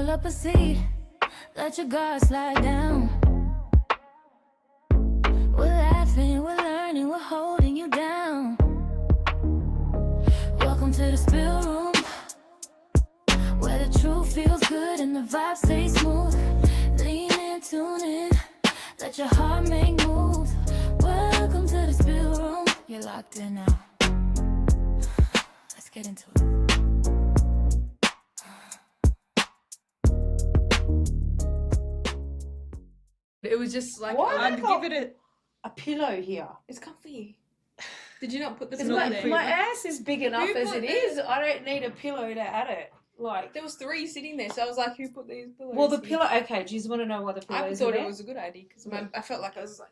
Pull up a seat, let your guard slide down. We're laughing, we're learning, we're holding you down. Welcome to the spill room, where the truth feels good and the vibe stays smooth. Lean in, tune in, let your heart make moves. Welcome to the spill room. You're locked in now. Let's get into it. It was just like, Why I'd have I give it a pillow here? it's comfy. Did you not put the Because pillow there? my ass is big enough Who as put it is. I don't need a pillow to add it. Like, There was 3 sitting there, so I was like, who put these pillows? well, the here? pillow. Okay, do you want to know why the I pillows thought are it there? was a good idea because I felt like I was like,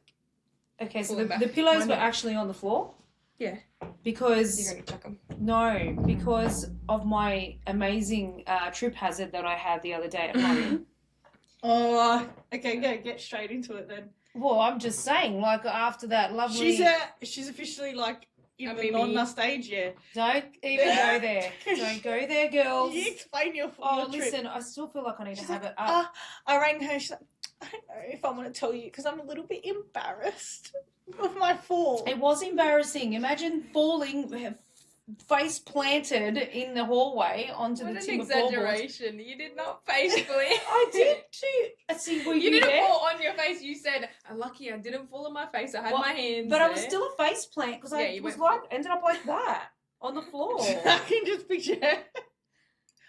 Okay, so pulling the back pillows my were neck. actually on the floor yeah, because you're gonna chuck them. no, because of my amazing trip hazard that I had the other day at home. Oh, okay, get straight into it then. Well, I'm just saying, like after that lovely. She's officially like in A the Mimi. nonna stage, yeah. Don't even go there. Don't go there, girls. You explain your Oh, trip. listen, I still feel like I need She's to have like, it up. I rang her. She's like, I don't know if I want to tell you because I'm a little bit embarrassed of my fall. It was embarrassing. Imagine falling face planted in the hallway onto What the an timber floorboards. exaggeration! You did not face plant. I did too. See, were You you, didn't there? fall on your face. You said, "I'm lucky I didn't fall on my face. I had Well, my hands." But I was there." still a face plant because Yeah, I you was went- like ended up like that on the floor, I can just picture her.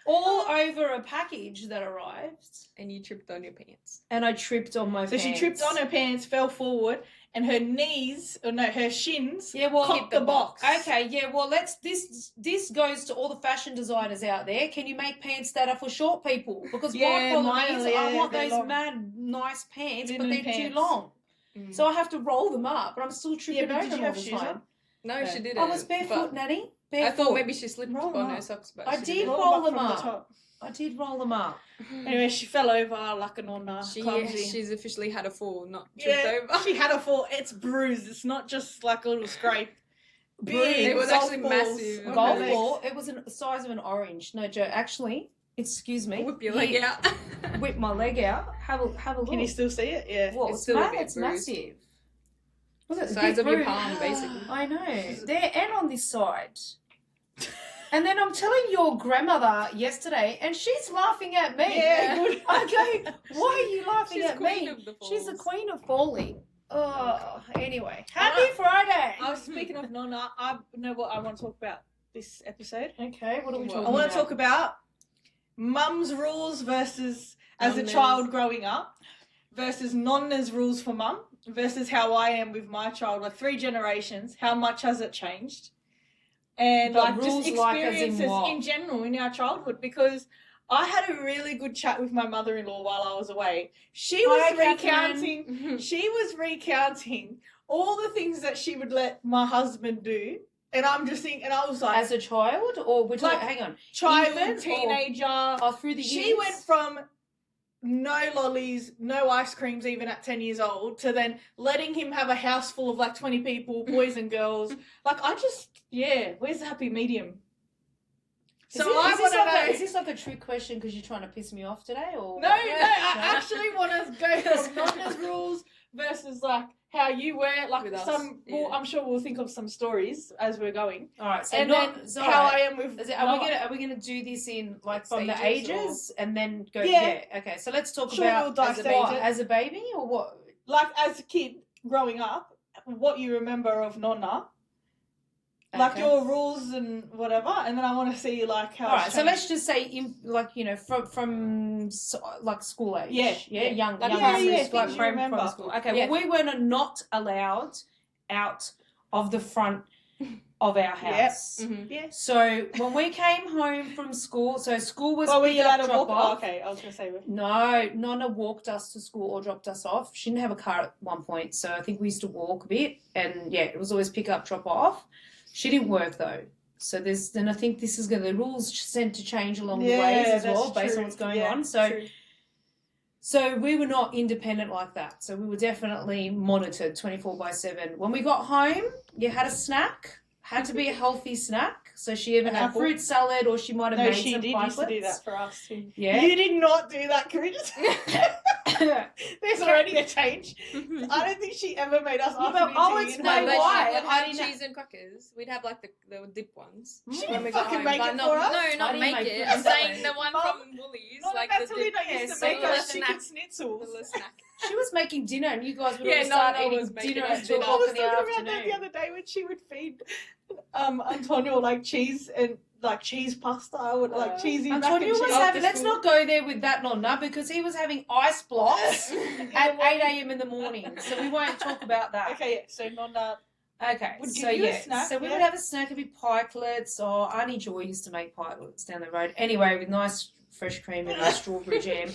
all over a package that arrived, and you tripped on your pants. and I tripped on my So pants. she tripped on her pants, fell forward, and her knees, or no, her shins, Yeah, well, cocked the box. Okay, yeah, well, this goes to all the fashion designers out there. Can you make pants that are for short people? Because Yeah, my problem mine is are, I yeah, want they're those long. mad nice pants, but Linen they're too pants. long. Mm. So I have to roll them up, but I'm still tripping but over did them you all have the shoes time. on? No, No. she didn't. I was barefoot, but Natty. I Barefoot. thought maybe she slipped Roll on them her up. socks, but I she did didn't. roll them from the up. top. I did roll them up. Anyway, she fell over like a nonna, clumsy. She's officially had a fall, not tripped Yeah, over. she had a fall. It's bruised. It's not just like a little scrape. Big It was golf actually balls massive. on Golf her legs. ball. It was the size of an orange. No joke. Actually, excuse me. Whip your leg Here, out. Whip my leg out. Have a look. Can you still see it? Yeah. Well, It's it's, still a bit it's bruised. massive. Was The it size of your bruised? palm, basically. I know. There and on this side. And then I'm telling your grandmother yesterday, and she's laughing at me. Yeah, good. I go, why are you laughing She's at queen me? of the She's the falls. queen of falling. Oh, anyway. Happy Friday. I was speaking of nonna. I know what I want to talk about this episode. Okay, what are we Well, talking I want about? to talk about mum's rules versus as a Nonna's. child growing up versus nonna's rules for mum versus how I am with my child. Like 3 generations, how much has it changed? And But like rules just like as in experiences what? in general in our childhood, because I had a really good chat with my mother-in-law while I was away. She was Hi, recounting she was recounting all the things that she would let my husband do. And I'm just thinking, and I was like, As a child, or we're talking, Like, hang on, child, infant or- teenager. oh, through the years? She went from no lollies, no ice creams even at 10 years old, to then letting him have a house full of like 20 people, boys and girls. Like, I just, yeah, where's the happy medium? So I want to know. Is this like a trick question because you're trying to piss me off today, or No, I actually want to go from Nonna's rules versus like how you were. Like With us, some, yeah. well, I'm sure we'll think of some stories as we're going. All right, so And not then so how I am with. are we gonna do this in like from the Stages ages and then go? Yeah. Yeah. Okay. So let's talk Sure, about we'll dissect what, it. as a baby or what? Like as a kid growing up, what you remember of Nonna, like Okay. your rules and whatever, and then I want to see like how. All right. it's So let's changed. just say, from like school age. Yeah, Yeah. yeah. Young. Like, young yeah, years, yeah, like things you from remember. school. Okay. Yeah. Well, we were not allowed out of the front of our house. Mhm. Yeah. So when we came home from school, so school was Oh, were pick you up, allowed to drop walk? Oh, off. okay, I was gonna say. No, Nonna walked us to school or dropped us off. She didn't have a car at one point, so I think we used to walk a bit. And yeah, it was always pick up, drop off. She didn't work though. So then I think this is going to, the rules tend to change along the ways as that's well, based true. on what's going Yeah, on. So true. so we were not independent like that. So we were definitely monitored 24/7. When we got home, you had a snack, had to be a healthy snack. So she either An had apple? fruit salad or she might have No, made she some did used to do pikelets. that for us too. Yeah. You did not do that, can we just... There's already a change. I don't think she ever made us Yeah, but afternoon I'll tea. explain No, but why. she would I have didn't- cheese and crackers. We'd have like the dip ones. She when didn't we got fucking home, make but it not, for us. No, I not didn't make make it. fruit I'm salad. saying the one Mum, from Woolies, Not like like the Natalina dip. used to Yeah, make so us the chicken snack. schnitzels. The little snack. She was making dinner, and you guys would Yeah, always start Nonna eating was making dinner us at 2 dinner. I o'clock was in the talking about that afternoon. the other day when she would feed Antonio like cheese and like cheese pasta or like cheesy mac and Antonio cheese. was having. Let's not go there with that, Nonna, because he was having ice blocks at 8 a.m. in the morning. So we won't talk about that. Okay, yeah. So Nonna Okay, would so give you a yeah, snack, so we yeah? would have a snack, it'd be pikelets, or Auntie Joy used to make pikelets down the road. Anyway, with nice fresh cream and nice strawberry jam.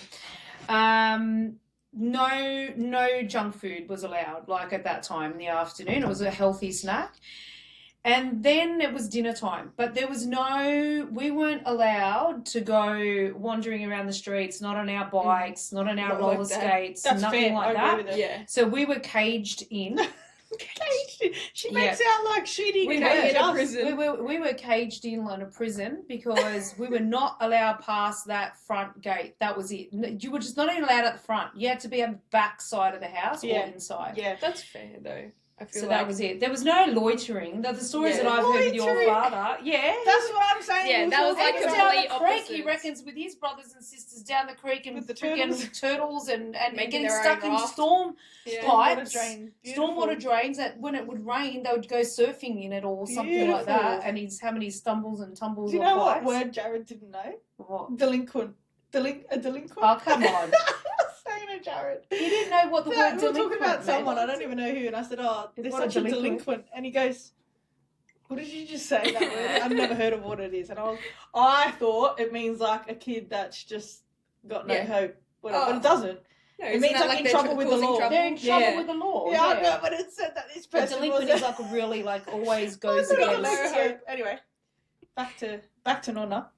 No junk food was allowed, like at that time in the afternoon. It was a healthy snack. And then it was dinner time, but we weren't allowed to go wandering around the streets, not on our bikes, not on our Not roller like that. skates, That's nothing fair. like I that. agree with it. Yeah. So we were caged in. She makes out like she didn't We go were to in a us. prison. We were caged in a prison because we were not allowed past that front gate. That was it. You were just not even allowed at the front. You had to be at the back side of the house Yeah. or inside. Yeah. That's fair though. I feel So like that was it. There was no loitering. The stories Yeah. that I've heard with your Loitering. father, yeah. That's what I'm saying. Yeah, we that was thought like He it was a down complete the creek, he opposites. reckons, with his brothers and sisters down the creek and With the freaking turtles and Making getting their stuck own in raft. storm Yeah. pipes, drain. stormwater drains that when it would rain, they would go surfing in it or something like that. Beautiful. And he's having his stumbles and tumbles Do you on know what bikes. word Jared didn't know? What? Delinquent. A delinquent? Oh, come on. I was saying it, Jared. He didn't know what the So, word we were delinquent talking about meant. someone, I don't even know who, and I said, oh, they're What a such a delinquent. delinquent. And he goes, what did you just say that word? I've never heard of what it is. And I thought it means like a kid that's just got no Yeah. hope. Whatever. But Oh. it doesn't. No, It isn't means that like in they're trouble with the causing law. trouble? They're in trouble Yeah. with the law. Yeah, I know, but it said that this A person delinquent was is like really like always I goes thought it was against. no no hope. hope. Anyway, back to Nonna.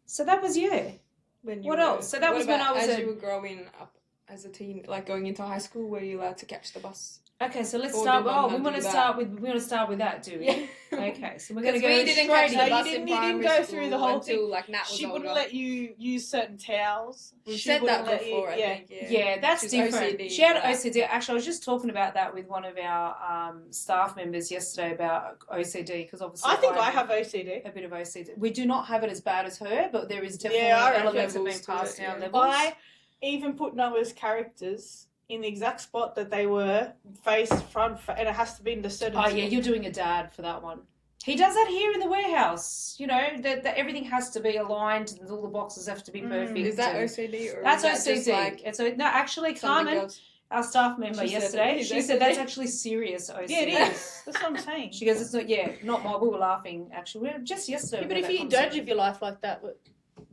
So that was you. When you What were- else? So that what was when about I was as a- you were growing up as a teen, like going into high school, were you allowed to catch the bus? Okay, so let's Or start. did Oh, Mum we not want to do start that? with that, do we? Yeah. Okay, so we're gonna Because go we didn't catch straight the in. bus you in didn't primary go school through the whole until like Nat was She older. wouldn't let you use certain towels. We've She said that wouldn't let you- before, I yeah. think. Yeah, Yeah, that's She's different. OCD She had for that. OCD. Actually, I was just talking about that with one of our staff members yesterday about OCD because obviously I think I have OCD. a bit of OCD. We do not have it as bad as her, but there is definitely Yeah, I reckon elements of being levels to passed it, down yeah. levels. I even put Noah's characters in the exact spot that they were, face, front, and it has to be in the certain Oh yeah, spot. you're doing a dad for that one. He does that here in the warehouse. You know that everything has to be aligned and all the boxes have to be perfect. Is that and- OCD or That's is that just OCD. like It's no, actually, something Carmen, else? our staff member She said yesterday, it is she said that's OCD. actually serious OCD. Yeah, it is. That's what I'm saying. She goes, it's not. Yeah, not my. We were laughing actually. We were just yesterday. Yeah, but we if had you that don't conversation. live your life like that,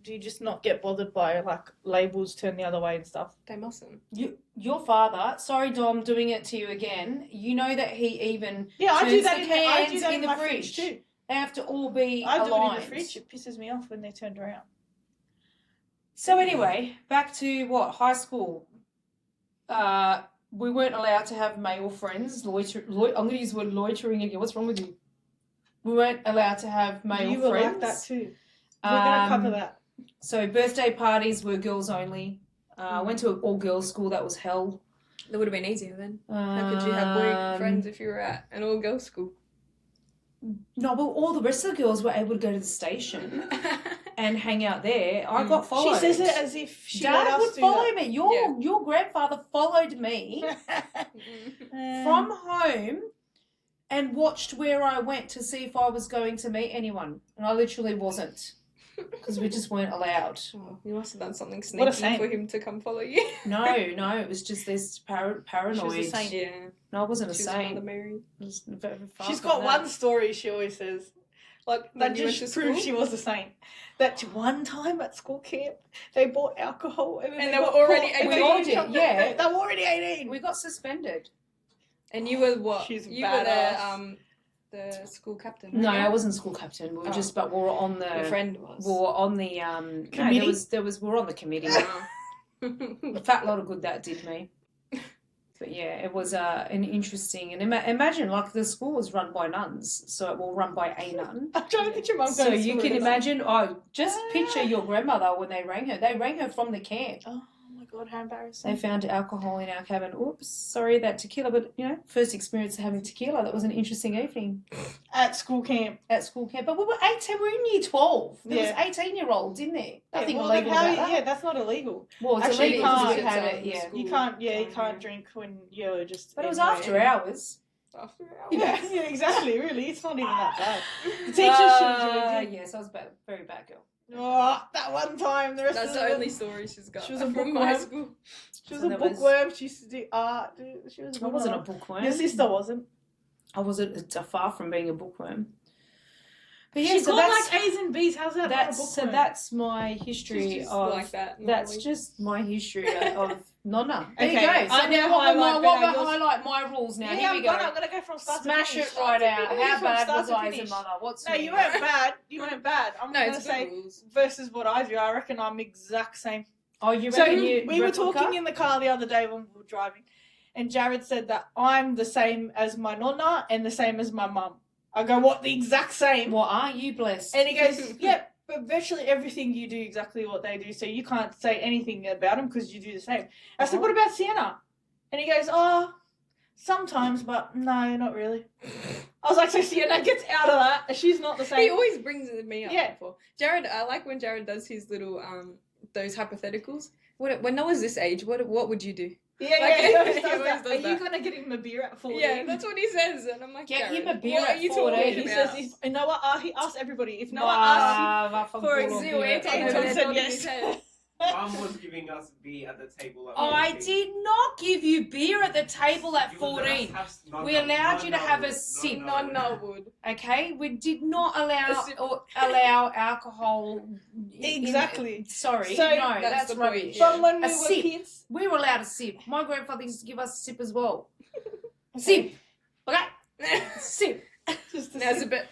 do you just not get bothered by like labels turned the other way and stuff? They mustn't. Your father, sorry Dom, doing it to you again. You know that he even Yeah, I do turns that the in the, I do cans that in in the my fridge. fridge too. they have to all be I do it in aligned. the fridge. It pisses me off when they're turned around. So anyway, back to high school. We weren't allowed to have male friends. I'm going to use the word loitering again. What's wrong with you? We weren't allowed to have male You were friends. like that too. We're gonna cover that. So birthday parties were girls only. I went to an all-girls school. That was hell. That would have been easier then. How could you have boy Um, friends if you were at an all-girls school? No, but all the rest of the girls were able to go to the station and hang out there. I got followed. She says it as if she let Dad us would do follow that. me. Your grandfather followed me from home and watched where I went to see if I was going to meet anyone, and I literally wasn't because we just weren't allowed. Oh, you must have done something What a sneaky saint. for him to come follow you. No, it was just this paranoid. She was a saint. Yeah. No, I wasn't a She was saint. Mother Mary. It was very far She's from got that. one story she always says. Like, When that you went just to proves school? she was a saint. That one time at school camp, they bought alcohol and, then And they they were got already caught and 18. they got in We all trouble. did, yeah. They were already 18. We got suspended. And you were what? She's you badass. were the school captain. No, weren't I you? wasn't school captain. We were Oh. just, but we were on Your the. friend was. We were on the Committee? No, there was we were on the committee. A fat lot of good that did me. But yeah, it was an interesting, and imagine like the school was run by nuns, so it will run by a nun. I'm trying to picture mum So going to you school can with us. imagine. Oh, just picture your grandmother when they rang her. They rang her from the camp. Oh my god, how embarrassing. They found alcohol in our cabin. Oops, sorry that tequila, but first experience of having tequila. That was an interesting evening At school camp. at school camp. But we were 18. We were in year 12. There was 18-year-olds in there. Nothing well, illegal about that. Yeah, that's not illegal. Well, it's Actually, illegal because you we can't. had it. Yeah, School You can't. Yeah, you time, can't yeah. drink when you're just. but it was anywhere. after hours. After hours. Yeah, yeah, exactly. Really, it's not even that bad. The teachers should have joined in. Yes, I was a very bad girl. Oh, that one time. The rest That's of the them- only story she's got She was a from bookworm. high school. She was So a that was- bookworm. She used to do art. She was. I wasn't a bookworm. Your sister wasn't. I wasn't far from being a bookworm. But yeah, She so got that's like A's and B's. How's that? not a bookworm? that's my history She's just of. like that. That's normally. just my history of Nonna. There Okay, you go. So I now what highlight will better yours. highlight my rules now? Yeah, Here we go. I'm gonna go from start Smash to finish. it right out. We'll go How from bad start was to I as a finish. mother? What's No, me? you weren't bad. You weren't bad. I'm No, gonna it's say good rules. versus what I do. I reckon I'm exact same. Oh, you So reckon you we were replica? talking in the car the other day when we were driving, and Jared said that I'm the same as my nonna and the same as my mum. I go, what? The exact same? What are you blessed? And he goes, yeah, but virtually everything you do exactly what they do, so you can't say anything about them because you do the same. I said, what about Sienna? And he goes, oh, sometimes, but no, not really. I was like, so Sienna gets out of that. She's not the He same. always brings me up. Yeah. Before. Jared, I like when Jared does his little those hypotheticals. When I was this age, what would you do? Yeah, Like, yeah, he always he does always that. does Are you that. gonna get him a beer at 14? Yeah, that's what he says, and I'm like, Get Jared, him a beer what at are you 14. talking He about? says, if Noah, he asks everybody. If Noah asks For example, example, Anton said yes. Mum was giving us beer at the table. At I 14. did not give you beer at the table at You would let us 14. have- no, We no, allowed no, you to no, have a no, sip. no, no. No, would. Okay, we did not allow sip. or allow alcohol. Exactly. Sorry, So no, that's that's the point, rubbish. yeah. From when we A were sip. kids. We were allowed a sip. My grandfather used to give us a sip as well. Sip. Okay, sip. Just a That's sip. a bit.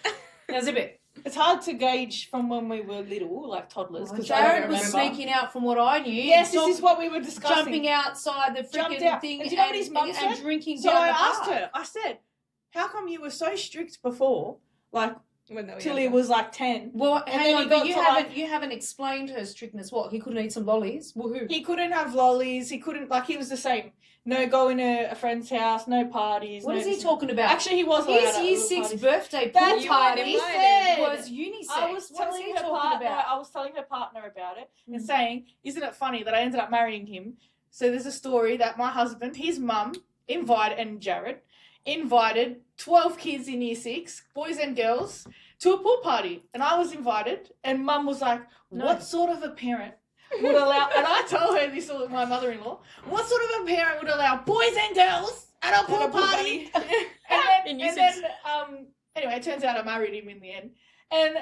There's a bit. It's hard to gauge from when we were little, like toddlers, because I Jared don't was remember. sneaking out from what I knew. Yes, this Dog- is what we were discussing. jumping outside the Jumped freaking out. thing And do you know what his mum and said? drinking So down I the asked park. her, I said, how come you were so strict before, like, When they were till he younger. was like 10? Well, And hang then he on, got but you to, haven't like- you haven't explained her strictness. What, he couldn't eat some lollies? Woohoo! He couldn't have lollies, he couldn't, like, he was the same. No going to a friend's house, no parties. What no is he this- talking about? Actually, he was allowed His at year little 6 parties. birthday pool That's You party weren't he invited. said. was unisex. I was What is he telling her talking partner. about? I was telling her partner about it and Mm. saying, "Isn't it funny that I ended up marrying him?" So there's a story that my husband, his mum, and Jared invited 12 kids in year 6, boys and girls, to a pool party, and I was invited. And Mum was like, No. "What sort of a parent would allow?" And I told her this was my mother-in-law. What sort of a parent would allow boys and girls at a pool party? In and year then, six. anyway, it turns out I married him in the end. And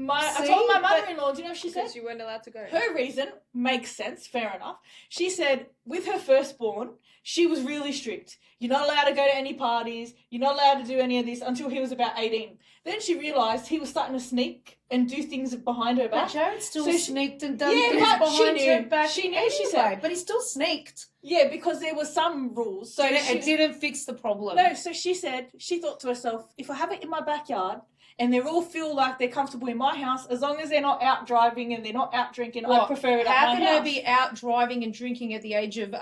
I See? told my But- mother-in-law, do you know what she said? Because you weren't allowed to go. Her reason makes sense, fair enough. She said with her firstborn, she was really strict. You're not allowed to go to any parties. You're not allowed to do any of this until he was about 18. Then she realised he was starting to sneak and do things behind her But back. Jared still So she- sneaked and done Yeah, things but she behind knew. her back. She knew, anyway, she said. but he still sneaked. Yeah, because there were some rules. So It didn't fix the problem. No, so she said, she thought to herself, if I have it in my backyard and they all feel like they're comfortable in my house, as long as they're not out driving and they're not out drinking, I What? prefer it How at can my they house. be out driving and drinking at the age of No,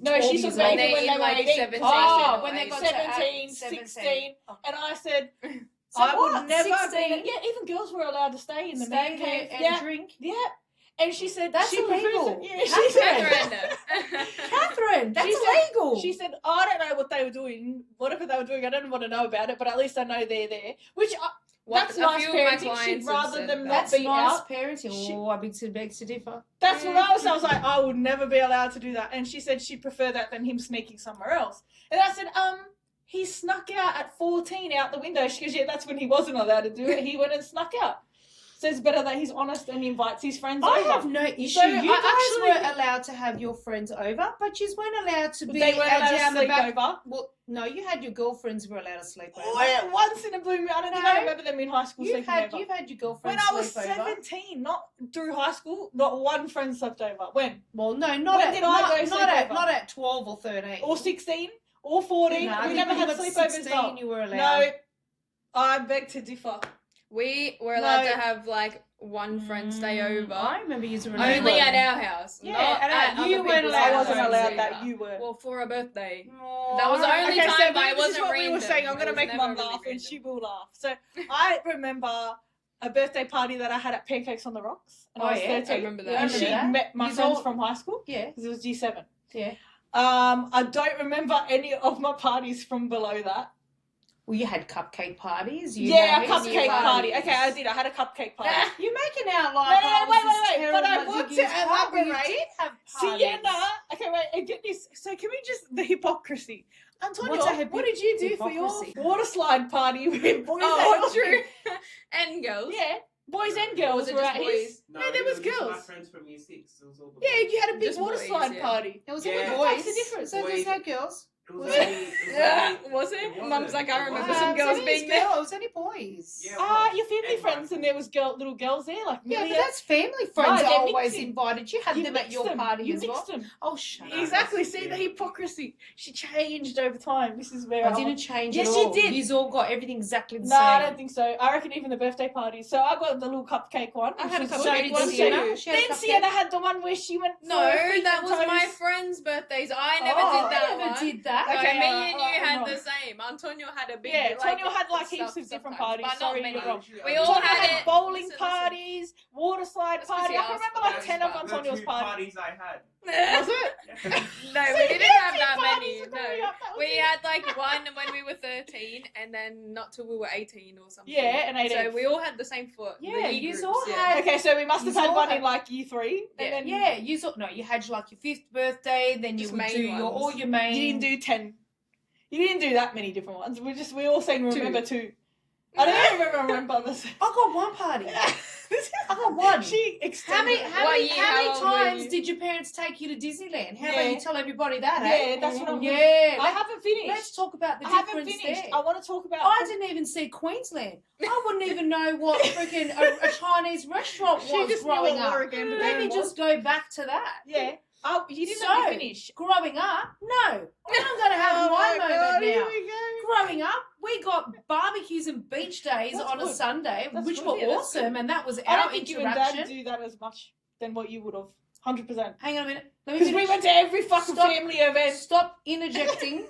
12 she's years talking old? about even when they were like 18. 17. Oh, when they got to 17, 17. 16. And I said, So I what? would never 16? be. Yeah, even girls were allowed to stay in the Stay man there cave. and Yeah, drink. yeah. And she said That's she prefers illegal. it. Yeah, she said. Catherine. Catherine, that's She said- illegal. She said, I don't know what they were doing. Whatever they were doing, I don't want to know about it. But at least I know they're there. Which that's A nice few of my parenting. She'd clients have rather said them that. not That's be nice out. parenting. She- Oh, I beg to differ. That's what I was. I was like, I would never be allowed to do that. And she said she'd prefer that than him sneaking somewhere else. And I said, he snuck out at 14 out the window. She goes, yeah, that's when he wasn't allowed to do it. He went and snuck out. So it's better that he's honest and invites his friends I over. have no issue. So you guys I actually- were allowed to have your friends over, but you weren't allowed to be They weren't allowed down to the sleep back. over. Well, no, you had your girlfriends who were allowed to sleep over. Oh, yeah, once in a blue moon. I don't think I No. remember them in high school You've sleeping had over. your When girlfriends I was sleep over. 17, not through high school, not one friend slept over. When? Well, no, not When at did I go not sleep at over? not at 12 or 13. Or 16? or 14. No, I we think never when had you were sleepovers. 16, though. you were allowed. No, I beg to differ. We were allowed No. to have like one friend stay over. I remember you were allowed. Only at our house. Yeah, not at at our- you other weren't people's allowed I to wasn't go houses allowed either. that. You were. Well, for a birthday. Oh, That was the I- only Okay, time, so but it this is wasn't what we were random. saying. I'm It going to was make never Mum really laugh, and random. she will laugh. So I remember a birthday party that I had at Pancakes on the Rocks, and I was 13. I remember that. Yeah, I And remember she that. met my You's friends all- from high school Yeah, because it was G7. yeah. I don't remember any of my parties from below that. Well, you had cupcake parties. You Yeah, a had cupcake party. parties. Okay, I did. I had a cupcake party. You're making out No, like no, I was wait, this wait, wait, but I terrible want to Ziggy's party. You elaborate. did have parties. Sienna. Okay, wait, and get this. So can we just the hypocrisy? Antonio, What's a what did you do for hypocrisy? your water slide party with boys Oh, and true. And girls. Yeah, boys and girls Was it were just at boys? his. No, there was it just girls. my friends from year 6. It was all the Yeah, boys. you had a big Just water boys, slide yeah. party. It was Yeah. only What boys. the fuck's the difference? So there's no girls. It was Was only, Was it? It Mum's wasn't. like, I It remember wasn't. some it was girls only being there. girls. It was only boys. Yeah. Your family And friends, and there was little girls there, like Yeah, but Millie. that's family friends they're always mixing. invited. You had them at mixed your them. party You as well. mixed them. Oh, shut up. Exactly. that's- See the yeah. hypocrisy. She changed over time. This is where I didn't change Yes, at you all. did. You've all got everything exactly the No, same. I don't think so. I reckon even the birthday parties. So I got the little cupcake one. I which had a was cupcake good. So did one Sienna. too. She had a Then cupcake. Sienna had the one where she went. No, for feet that and was my toes. friend's birthdays. I never Oh, did that I never one. did that. So Okay, me alright, and you alright, had I'm the wrong. same. Antonio had a big. Yeah, like, Antonio had like stuff heaps of different sometimes, parties. but Sorry, not many. you're wrong. We all Antonio had had it. bowling Listen. parties, water slide That's 'cause party. he I can asked remember for like those, 10 of but The Antonio's two parties. parties I had. Was it? No, So we didn't you have two that parties many. were growing No, up, that was we it. had like one when we were 13, and then not till we were 18 or something. Yeah, and 18. So we all had the same foot. Yeah, the yous groups, all yeah. had- Okay, so we must have You had all one had- in like year 3. Yeah. And then Yeah, you had like your 5th birthday, then you Just would main do your ones. all your main. you didn't do 10. You didn't do that many different ones. We all saying remember 2. I don't even remember this. I got one party. I got one. She How extended. many, it. how What many, year, how how many old were times you? did your parents take you to Disneyland? How Yeah. about you tell everybody that, eh? Yeah, that's what I'm. Yeah, I haven't finished. let's talk about the I haven't difference finished. there. I want to talk about. I didn't even see Queensland. I wouldn't even know what freaking a Chinese restaurant She was just knew growing what up. Oregon Let me was. just go back to that. Yeah. Oh, you didn't So, let me finish. Growing up, no. I'm going to have Oh my God, moment here now. we go. Growing up, we got barbecues and beach days That's on a good. Sunday, That's which good, were yeah, that's awesome, and that was I our don't think you and Dad interaction. do that as much than what you would have. 100%. Hang on a minute. Let me Because we finish. went to every fucking Stop. family event. Stop interjecting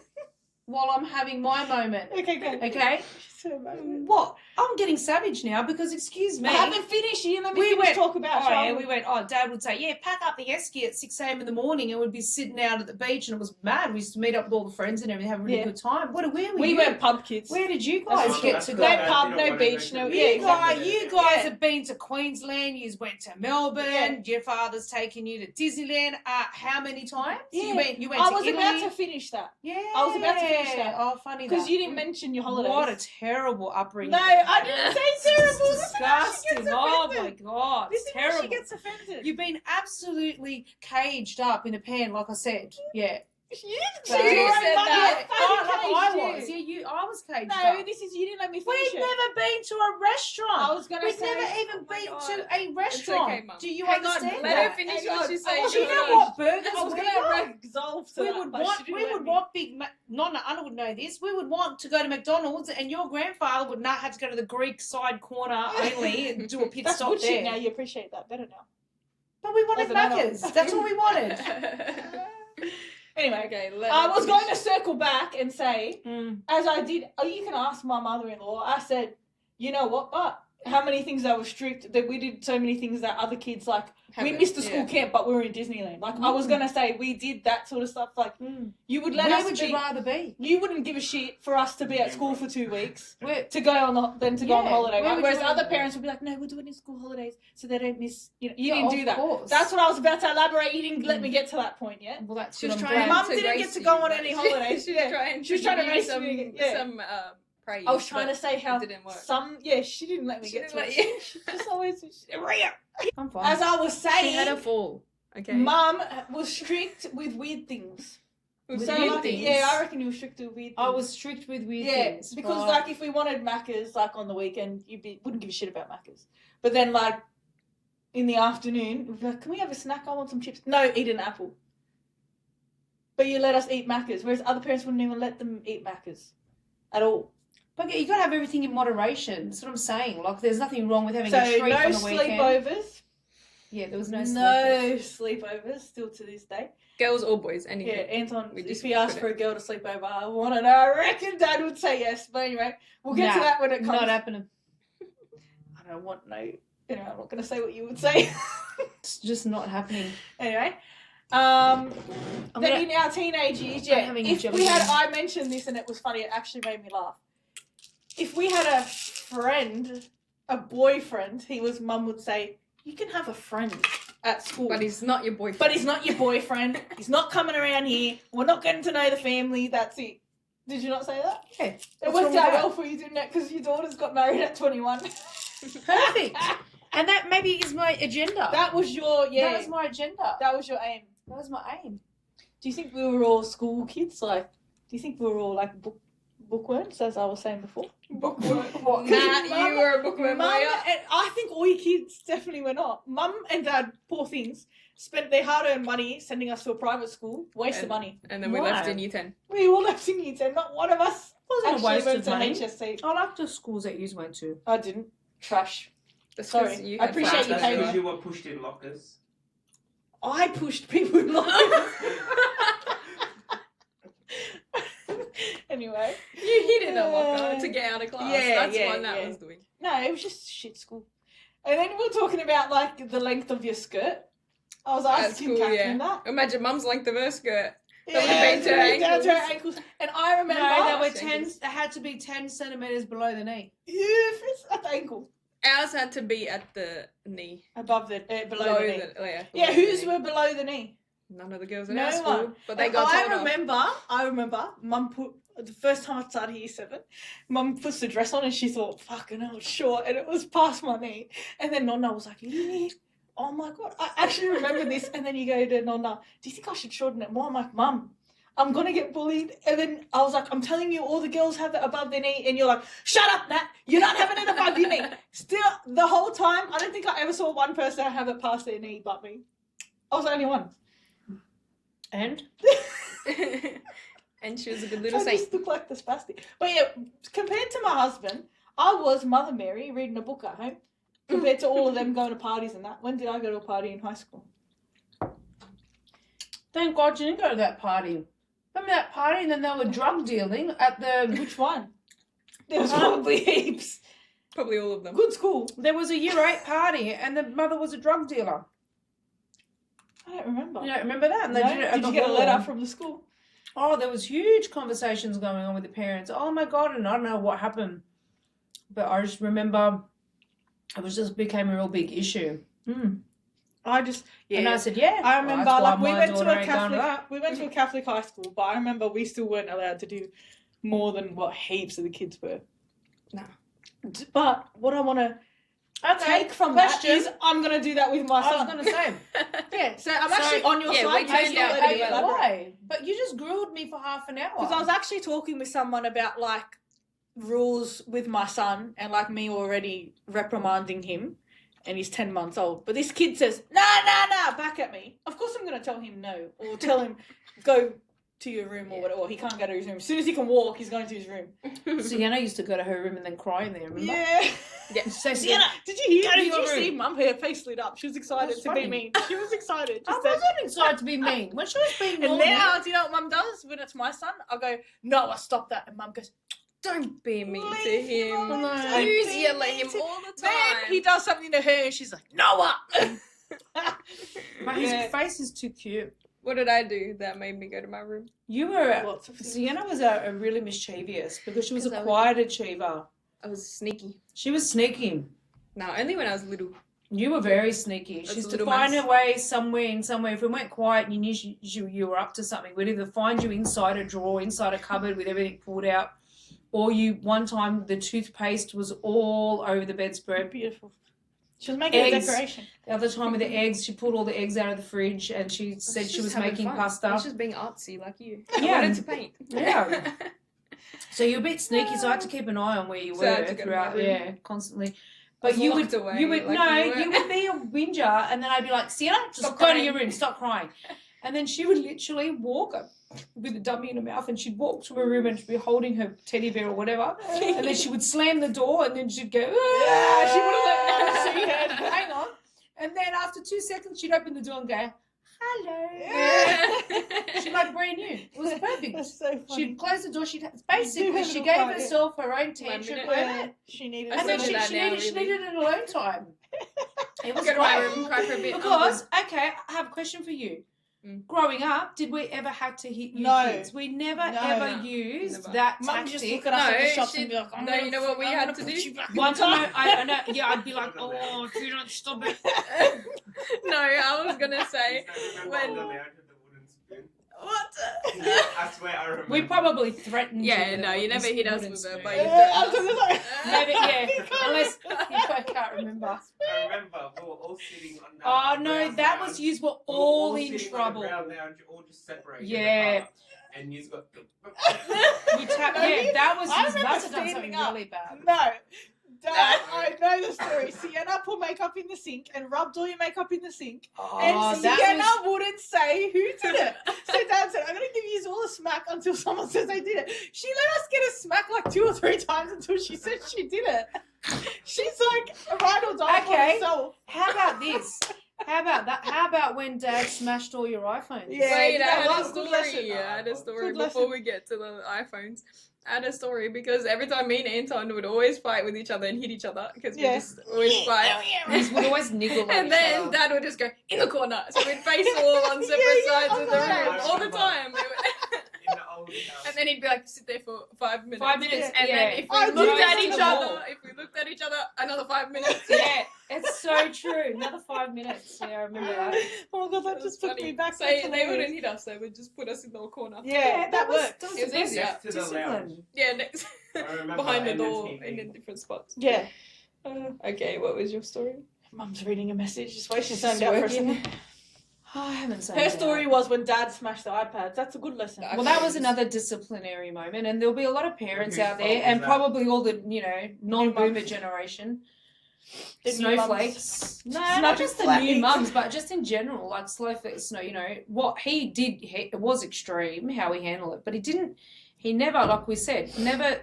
while I'm having my moment. Okay, go. Okay? So bad. What? I'm getting savage now because, excuse me. I haven't finished. You didn't let me We finish went- talk about Oh, yeah, childhood. we went, Dad would say, yeah, pack up the esky at 6 a.m. in the morning and we'd be sitting out at the beach and it was mad. We used to meet up with all the friends and everything, have a really Yeah. good time. Where were We you? went pub kids. Where did you That's guys what- get that's to what go? No Dad pub, didn't no want to beach, go no. to. Yeah, You exactly. guys Yeah. have been to Queensland. You went to Melbourne. Yeah. Your father's taken you to Disneyland. How many times? Yeah. You went I to was Italy. about to finish that. Yeah. I was about to finish that. Oh, funny Because that. you didn't mention your holidays. What a terrible upbringing. No, I didn't say terrible. It's Listen how she disgusting. gets Oh my offended. god. It's Listen how terrible. she gets offended. You've been absolutely caged up in a pan, like I said. Yeah. You So- said that. I was. you. Yeah, I was caged No, up. this is you didn't let me finish We've it. never been to a restaurant. I was gonna We've say. never even Oh my been God. to a restaurant. okay, Mum. Do you Hang on, understand Let that? her finish Hang what on. she's I saying. was Do you gonna- know what burgers I was we going got? to resolve to We that, would but she want. didn't We let would me. want big. Anna would know this. We would want to go to McDonald's, and your grandfather would not have to go to the Greek side corner only and do a pit That's stop good shit there. now. You appreciate that better now. But we wanted As an adult. Macca's. That's all we wanted. Anyway, Okay, let I her was finish. going to circle back and say, Mm. as I did, you can ask my mother-in-law. I said, you know what? But how many things that were strict that we did so many things that other kids like. We Haven't, missed the school yeah. camp, but we were in Disneyland. Like I was gonna say, we did that sort of stuff. Like you would let Where us would be. you rather be? You wouldn't give a shit for us to be at school for 2 weeks Where? to go on the then to go on Yeah, holiday. where Right? would Whereas you other rather be? parents would be like, no, we're doing it in school holidays so they don't miss. You Yeah, didn't do of that. course. That's what I was about to elaborate. You didn't let me get to that point yet. Well, that's She was good. I'm trying glad. Mum to didn't race get to you, go on but any she- holidays. She Yeah. was trying. She was trying to give you race some, me, yeah. some praise. I was trying but to say how it didn't work. she didn't let me She get didn't to let it. you. She just always I'm fine. as I was She saying, had a fall. Okay. Mum was strict with weird things. With So, weird like, things. yeah, I reckon you were strict with weird things. I was strict with weird yeah, things. because right. like if we wanted Macca's like on the weekend, wouldn't give a shit about Macca's. But then like in the afternoon, we'd be like, can we have a snack? I want some chips. No, eat an apple. but you let us eat Maccas, whereas other parents wouldn't even let them eat Maccas at all. But you got to have everything in moderation. That's what I'm saying. Like, there's nothing wrong with having So a treat no on the weekend. sleepovers. Yeah, there was no No sleepovers. sleepovers still to this day. Girls or boys, Yeah, anything. Anton, We if just he asked couldn't. for a girl to sleep over, I want to know. I reckon Dad would say yes. But anyway, we'll get to Nah, that when it comes. Not happening. I don't want no. You know, I'm not going to say what you would say. It's just not happening. Anyway, I'm then gonna- in our teenage years, I'm yeah, having a if jelly we had, bean. I mentioned this and it was funny, it actually made me laugh. If we had a friend, a boyfriend, Mum would say, you can have a friend at school. But he's not your boyfriend. But he's not your boyfriend. He's not coming around here. We're not getting to know the family. That's it. Did you not say that? Yeah. It What's worked wrong with out that? well for you, didn't it? Because your daughters got married at 21. Perfect. And that maybe is my agenda. That was your, yeah. That was my agenda. That was your aim. That was my aim. Do you think we were all school kids? Like, do you think we were all like bookworms, as I was saying before? bookworm. What? Nah, you were a bookworm. Mum, were ya? and I think all your kids definitely were not. Mum and Dad, poor things, spent their hard-earned money sending us to a private school. Wasted money. And then we Why? left in year 10. We all left in year 10. Not one of us Wasn't a actually waste went of to money. HSC. I like the schools that you went to. I didn't. Trash. That's 'cause Sorry. you I had appreciate friends you that That's paying were- because you were pushed in lockers. I pushed people in lockers. Anyway. You hid in a locker to get out of class. Yeah, That's yeah, what Nat yeah. was doing. No, it was just shit school. And then we were talking about like the length of your skirt. I was At asking school, Catherine yeah. that. Imagine Mum's length of her skirt. Yeah, That would've been to her down to her ankles. ankles. And I remember No, they were Ankles. 10. They had to be 10 centimeters below the knee. it's at the ankle. Ours had to be at the knee. Above the below the knee. yeah, Yeah, below whose the knee. were below the knee? None of the girls in No our school. one. But they And got told off. I remember, Mum put the first time I started year 7, Mum puts the dress on and she thought, fucking hell, it's short, and it was past my knee. And then Nonna was like, yeah. Oh my god, I actually remember this. And then you go to Nonna, do you think I should shorten it more? I'm like, Mum, I'm gonna get bullied. And then I was like, I'm telling you, all the girls have it above their knee, and you're like, shut up, Nat, you're not having it above your knee. Still, the whole time, I don't think I ever saw one person have it past their knee but me. I was the only one. And? And she was a good little I saint. just look like the spastic. But yeah, compared to my husband, I was Mother Mary reading a book at home. Compared to all of them going to parties and that. When did I go to a party in high school? Thank God you didn't go to that party. Remember that party and then they were drug dealing at the... Which one? There was probably heaps. Probably all of them. Good school. There was a year 8 party and the mother was a drug dealer. I don't remember. You don't remember that? And they No? did it at Did the you get a hall. letter from the school? Oh, there was huge conversations going on with the parents. Oh my God, and I don't know what happened. But I just remember it was just became a real big issue. I just And I said, yeah. I remember well, like that's we why my went to daughter a ain't going Catholic that. we went to a Catholic high school, but I remember we still weren't allowed to do more than what heaps of the kids were. No. But what I want to Okay, take from question. that is I'm going to do that with my I was son. going to say. Yeah, so I'm So- actually on your yeah, side. we turned out to be elaborate. Why? But you just grilled me for half an hour. Because I was actually talking with someone about like rules with my son and like me already reprimanding him, and he's 10 months old. But this kid says, nah, back at me. Of course I'm going to tell him no, or tell him go to your room or whatever. Or he can't go to his room. As soon as he can walk, he's going to his room. Sienna used to go to her room and then cry in there, remember? Yeah. Yeah. So Sienna, did you hear? Go to Did your you see room. Mum? Her face lit up. She was excited That's to funny. be mean. She was excited. I She said, wasn't excited to be mean. When she was being and normal. now, do you know what Mum does when it's my son? I go, no, I stop that. And Mum goes, Don't be mean to Leave him him. alone. No. Don't Use be yell at mean him to- all the Then time. he does something to her and she's like, Noah! But his Yeah. face is too cute. What did I do that made me go to my room? You were... Lots of things. Sienna was a really mischievous because she was a Because I was- quiet achiever. I was sneaky. She was sneaky. No, only when I was little. You were very sneaky. That's She used a to little find mouse. her way somewhere. If we went quiet and you knew you were up to something, we'd either find you inside a drawer, inside a cupboard with everything pulled out, or one time the toothpaste was all over the bedspread. Beautiful. She was making Eggs. a decoration. The other time with the eggs, she pulled all the eggs out of the fridge and she said she was making I pasta. was just being artsy like you. Yeah. I wanted to paint. Yeah. So you're a bit sneaky, so I had to keep an eye on where you So I had were to go to throughout, my room. yeah, constantly. I But was you locked would, away you would like no, you were. you would be a whinger, and then I'd be like, Sienna, just Stop go to crying. your room, stop crying. And then she would literally walk with a dummy in her mouth, and she'd walk to her room and she'd be holding her teddy bear or whatever. And then she would slam the door, and then she'd go, Yeah, she would've let "Ah." me see her. Hang on. And then after 2 seconds, she'd open the door and go, hello. She'd like brand new. It was perfect. That's so funny. She'd close the door. have Basically, a she little gave party. herself her own tantrum minute. moment. She needed And then Something she like that now, needed really. it alone time. It was Go to my great. room, cry for a bit. Because, okay, I have a question for you. Mm. Growing up, did we ever have to hit you No. kids? We never No. ever No. used Never. that Mum just tactic. look at us at the No, shops she- and be like, no, you know what we I'm had gonna to put do? you back in One the time, car. I know, yeah, I'd be like, oh, if you don't stop it. No, I was gonna say when. What? I swear I remember. We probably threatened you. Yeah, with no, it you with never this hit us wooden with spoon. it, but Yeah, I was gonna say. Maybe, yeah, can't unless you can't remember. I remember we were all sitting on that. Oh no, ground that now. was you were We were all in sitting on the trouble. ground now and all just separated. Yeah. apart. And you've got. You tap, No, yeah, that was I you must remember have done standing something up. really bad. No. Dad, I know the story. Sienna put makeup in the sink and rubbed all your makeup in the sink. Oh, And that Sienna was, wouldn't say who did it. So Dad said, I'm going to give you all a smack until someone says they did it. She let us get a smack like 2 or 3 times until she said she did it. She's like a ride or die for Okay. herself. how about this? How about that? How about when Dad smashed all your iPhones? Yeah. Wait, you I know had a what? Good story. lesson. I had a story Good before lesson. we get to the iPhones. I had a story because every time me and Anton would always fight with each other and hit each other because we Yeah. just always fight. We would always niggle at And each then other. Dad would just go in the corner, so we'd face all on separate Yeah, sides of the yeah, room I all the remember. time. In the old house. And then he'd be like, sit there for 5 minutes. 5 minutes, And yeah. then if we I looked do at that each to the other, wall. if we looked at each other, another 5 minutes. Yeah, it's so true. Another 5 minutes. Yeah, I remember that. Oh my god, that It was just took funny. me back. So That's they hilarious. wouldn't hit us, they would just put us in the corner. Yeah, that was worked. that was It was the best easier. Next to the lounge. discipline. Yeah, next I remember behind the and the door TV. and in different spots. Yeah. Okay, what was your story? Mum's reading a message. Just wait, she's She's zoned out for a working. second. Oh, I haven't seen Her that. story was when Dad smashed the iPads. That's a good lesson. I- Well, that was another disciplinary moment, and there'll be a lot of parents Whose out fault there, was and that? probably all the non-boomer mums. generation, The new mums. snowflakes. No, Snowflakes. not just the new mums, but just in general, like snowflakes. Snow, what he did. It was extreme how he handled it, but he didn't. He never, like we said,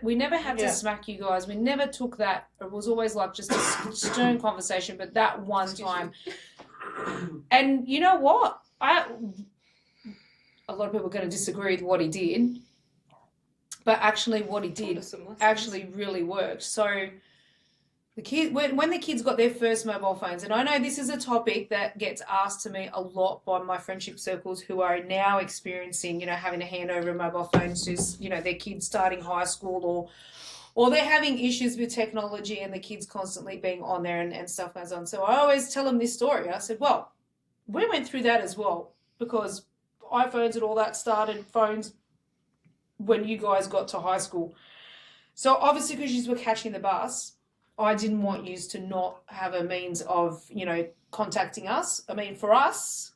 we never had Yeah. to smack you guys. We never took that. It was always like just a stern conversation. But that one Excuse time, and you know what? A lot of people are going to disagree with what he did, but actually, what he Taught did us some lessons. actually really worked. So the kid, when the kids got their first mobile phones, and I know this is a topic that gets asked to me a lot by my friendship circles who are now experiencing, having to hand over a mobile phone to, their kids starting high school or they're having issues with technology and the kids constantly being on there and stuff goes on. So I always tell them this story. I said, well, we went through that as well because iPhones and all that started, phones, when you guys got to high school. So obviously because you were catching the bus, I didn't want you to not have a means of, contacting us. I mean, for us,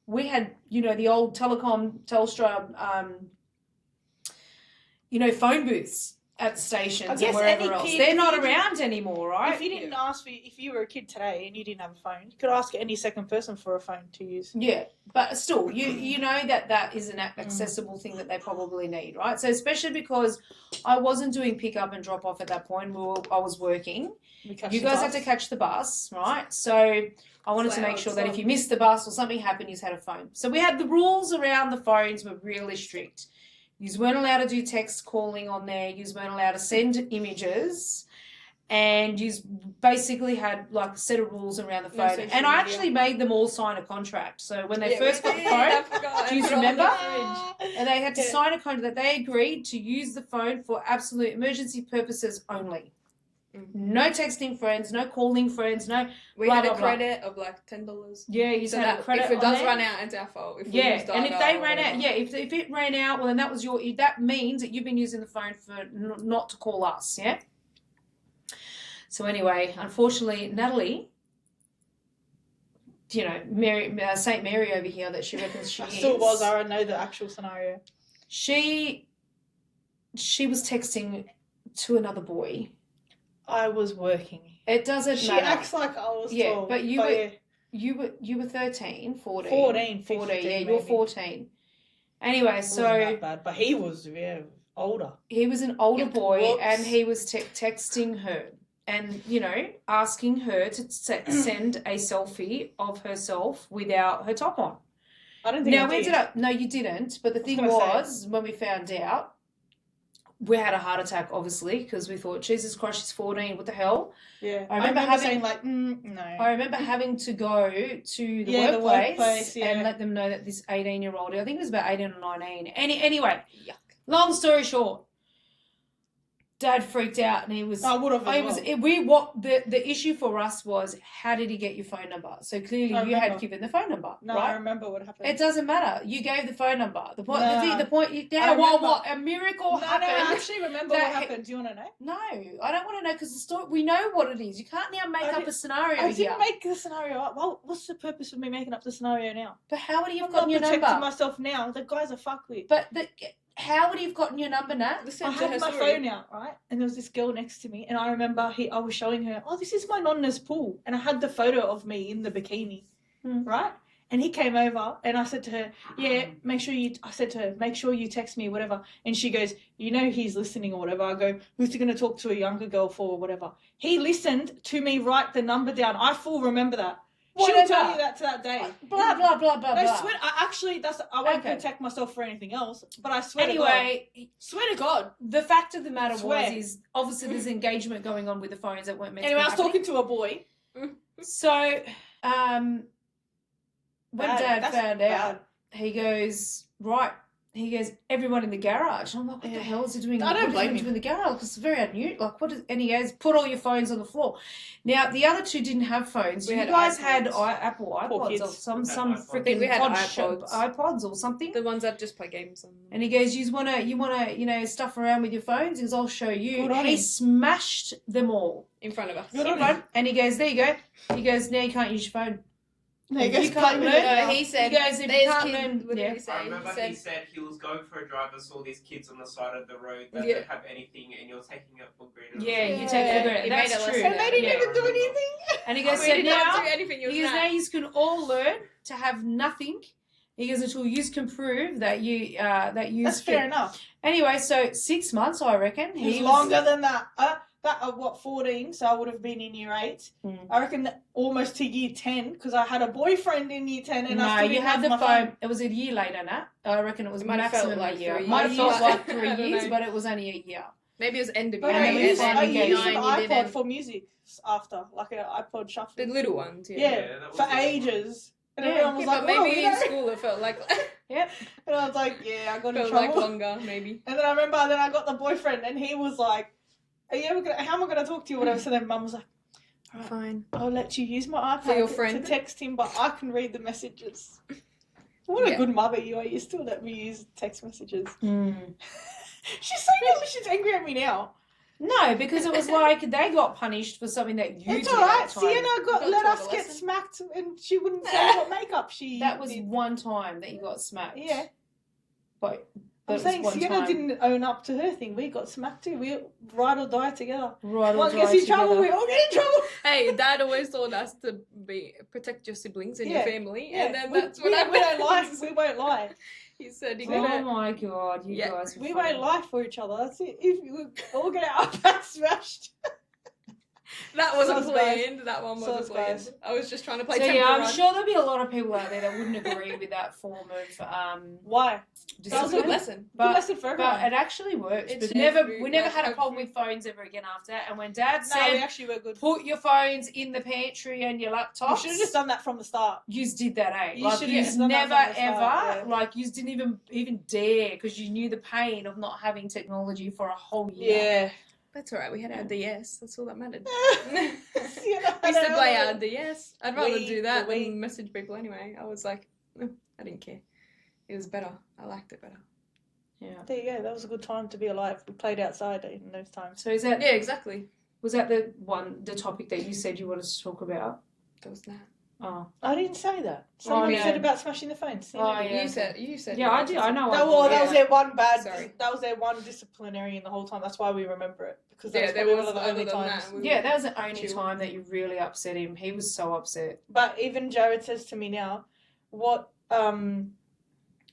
we had, the old telecom, Telstra, phone booths at the stations I and guess wherever any else. kid, They're if not you didn't- around anymore, right? If you didn't ask if you were a kid today and you didn't have a phone, you could ask any second person for a phone to use. Yeah, but still, you know that is an accessible thing that they probably need, right? So especially because I wasn't doing pick up and drop off at that point. I was working. You guys had to catch the bus, right? So I wanted to make sure that if you missed the bus or something happened, you had a phone. So we had the rules around the phones were really strict. You weren't allowed to do text calling on there. You weren't allowed to send images. And you basically had like a set of rules around the No phone. social And I media. actually made them all sign a contract. So when they Yeah, first we got the did. phone, I forgot. do you I put it on the remember? fridge. and they had to Yeah. sign a contract that they agreed to use the phone for absolute emergency purposes only. Mm. No texting friends, no calling friends, no. We Blah, had blah, a blah. credit of like $10. Yeah, you So had that a credit if it on does there. run out, it's our fault. If we Yeah, use and if data they or ran out, whatever. yeah, if it ran out, well, then that means that you've been using the phone for not to call us, yeah. So anyway, unfortunately, Natalie, Saint Mary over here that she reckons she I is. still was. I know the actual scenario. She was texting to another boy. I was working. It doesn't She matter. acts like I was Yeah, 12. but you were- yeah. you were 13, 14. 14, 14, 15 yeah, you're maybe. 14. Anyway, It wasn't so that bad, but he was older. he was an older Yep. boy, Whoops. and he was texting her and, you know, asking her to send a selfie of herself without her top on. I don't think Now, I we did. ended up, no, you didn't, but the thing gonna say. was, when we found out, we had a heart attack, obviously, because we thought, Jesus Christ, she's 14, what the hell? Yeah, I I remember remember having- saying like, no. I remember having to go to the Yeah, the workplace, workplace, yeah. and let them know that this 18-year-old, I think it was about 18 or 19. Anyway, Yuck. long story short, Dad freaked out, and he was. I would have. The issue for us was, how did he get your phone number? So clearly I you had remember. given the phone number, No, I right? remember what happened. It doesn't matter. You gave the phone number. The point. Nah. The point. Yeah. I remember. What? A miracle No, happened. I actually remember that- what happened. Do you want to know? No, I don't want to know, because the story. We know what it is. You can't now make I up did- a scenario I here. didn't make the scenario up. Well, what's the purpose of me making up the scenario now? But how would he have I'm not gotten your protecting number? myself now. The guy's a fuckwit. But how would he have gotten your number, Nat? Listen I to had her my story. phone out, right? And there was this girl next to me, and I remember I was showing her, oh, this is my nonna's pool. And I had the photo of me in the bikini, Hmm. right? And he came over, and I said to her, I said to her, make sure you text me, whatever. And she goes, you know he's listening or whatever. I go, who's he going to talk to a younger girl for or whatever? He listened to me write the number down. I full remember that. She'll Whatever. tell you that to that day. Blah blah blah blah I blah. swear, I won't Okay. protect myself for anything else, but I swear to Anyway, God. Swear to God. the fact of the matter Swear. was obviously there's engagement going on with the phones that weren't meant Anyway, to I be was happening. talking to a boy. So, when Bad. Dad That's found bad. out, he goes, right. He goes, everyone in the garage. I'm like, what the Yeah. hell is he doing? I don't what is blame he him. doing in the garage? Because it's very unusual. Like, what is? And he goes, put all your phones on the floor. Now, the other two didn't have phones. We you had guys had iPods. Apple Poor iPods kids. or some We had iPods. freaking I think we had iPods or something. The ones that just play games on. And he goes, you wanna, stuff around with your phones? He goes, I'll show you. Good on He him. smashed them all. In front of us. Good on In front. And he goes, there you go. He goes, now you can't use your phone. There If you you go, can't play with learn- it No, now. he said, He goes, if you "There's can't kids," learn- what did yeah. he say? I remember He he said, said he was going for a drive and saw these kids on the side of the road that Yeah. don't have anything, and you're taking it for granted. Yeah, you Yeah. take it for He granted. made That's a true. lesson And they didn't Yeah. even do anything. And he goes, we so did not do now, anything. You he goes, now you can all learn to have nothing. He goes, until you can prove that you That's fair enough. Anyway, so 6 months, I reckon. It was He longer than that. 14, so I would have been in year 8. Mm. I reckon that almost to year 10, because I had a boyfriend in year 10 and No, I still you didn't had have the my phone. It was a year later, Nat. I reckon it was It might have felt maximum like a year. 3 Might have years. felt like I 3 don't years, know. but it was only a year. maybe it was end of But year. And I then eight, used, we and I then finally used year an 9 you iPod didn't. for music after, like an iPod shuffle. The little ones, Yeah, Yeah, that was for the- ages. And Yeah. everyone was Yeah, like, but "Whoa," maybe you in know? school it felt like Yep. And I was like, yeah, I got in felt like trouble. longer, maybe. And then I remember then I got the boyfriend and he was like, how am I going to talk to you? Whatever. So then mum was like, "Alright, Fine. I'll let you use my iPad For your to friend? text him, but I can read the messages. What a Yeah. good mother you are. You still let me use text messages. Mm. She's so young, she's angry at me now. No, because it was like they got punished for something that you It's did alright. at the time. Sienna got let taught us a get lesson. smacked and she wouldn't say what makeup she That was did. one time that you got smacked. Yeah. But I'm it was saying one Sienna time. didn't own up to her thing. We got smacked too. We ride or die together. Right One or gets die in trouble, together. we all get in trouble. Hey, Dad always told us to protect your siblings and your Yeah. family, Yeah, and then we, that's what we, happens. we don't lie. We won't lie. He said, "You're Oh gonna." my god, you Yeah. guys. Were We funny. won't lie for each other. That's it. If we all get our iPads smashed. That wasn't Sauce, guys. planned. That one wasn't Sauce, planned. guys. I was just trying to play So Temple yeah, I'm Run. sure there'll be a lot of people out there that wouldn't agree with that form of Why? That was a good discipline. lesson. Good But lesson for everyone. but it actually works. It's But never, true, we never like, had a hope- problem with phones ever again after. And when Dad No, we said, actually were good. "Put your phones in the pantry and your You laptops," should have just done that from the start. Yous did that, eh? You Like should've yous just done that never from the start, ever, yeah. like yous didn't even dare because you knew the pain of not having technology for a whole year. That's alright. We had our DS. That's all that mattered. Yeah. We used to play our DS. I'd rather We- do that we- than message people anyway. I was like, I didn't care. It was better. I liked it better. Yeah. There you go. That was a good time to be alive. We played outside in those times. So is that Yeah, exactly. was that the topic that you said you wanted to talk about? That was that. Oh. I didn't say that. Someone yeah. said about smashing the phones. Oh, yeah. You said. Yeah, I do. I know. That was their one Sorry. That was their one disciplinary in the whole time. That's why we remember it, because that Yeah, was there probably was one of the only other than times. that. Yeah, that was the only Chill. time that you really upset him. He was so upset. But even Jared says to me now, "What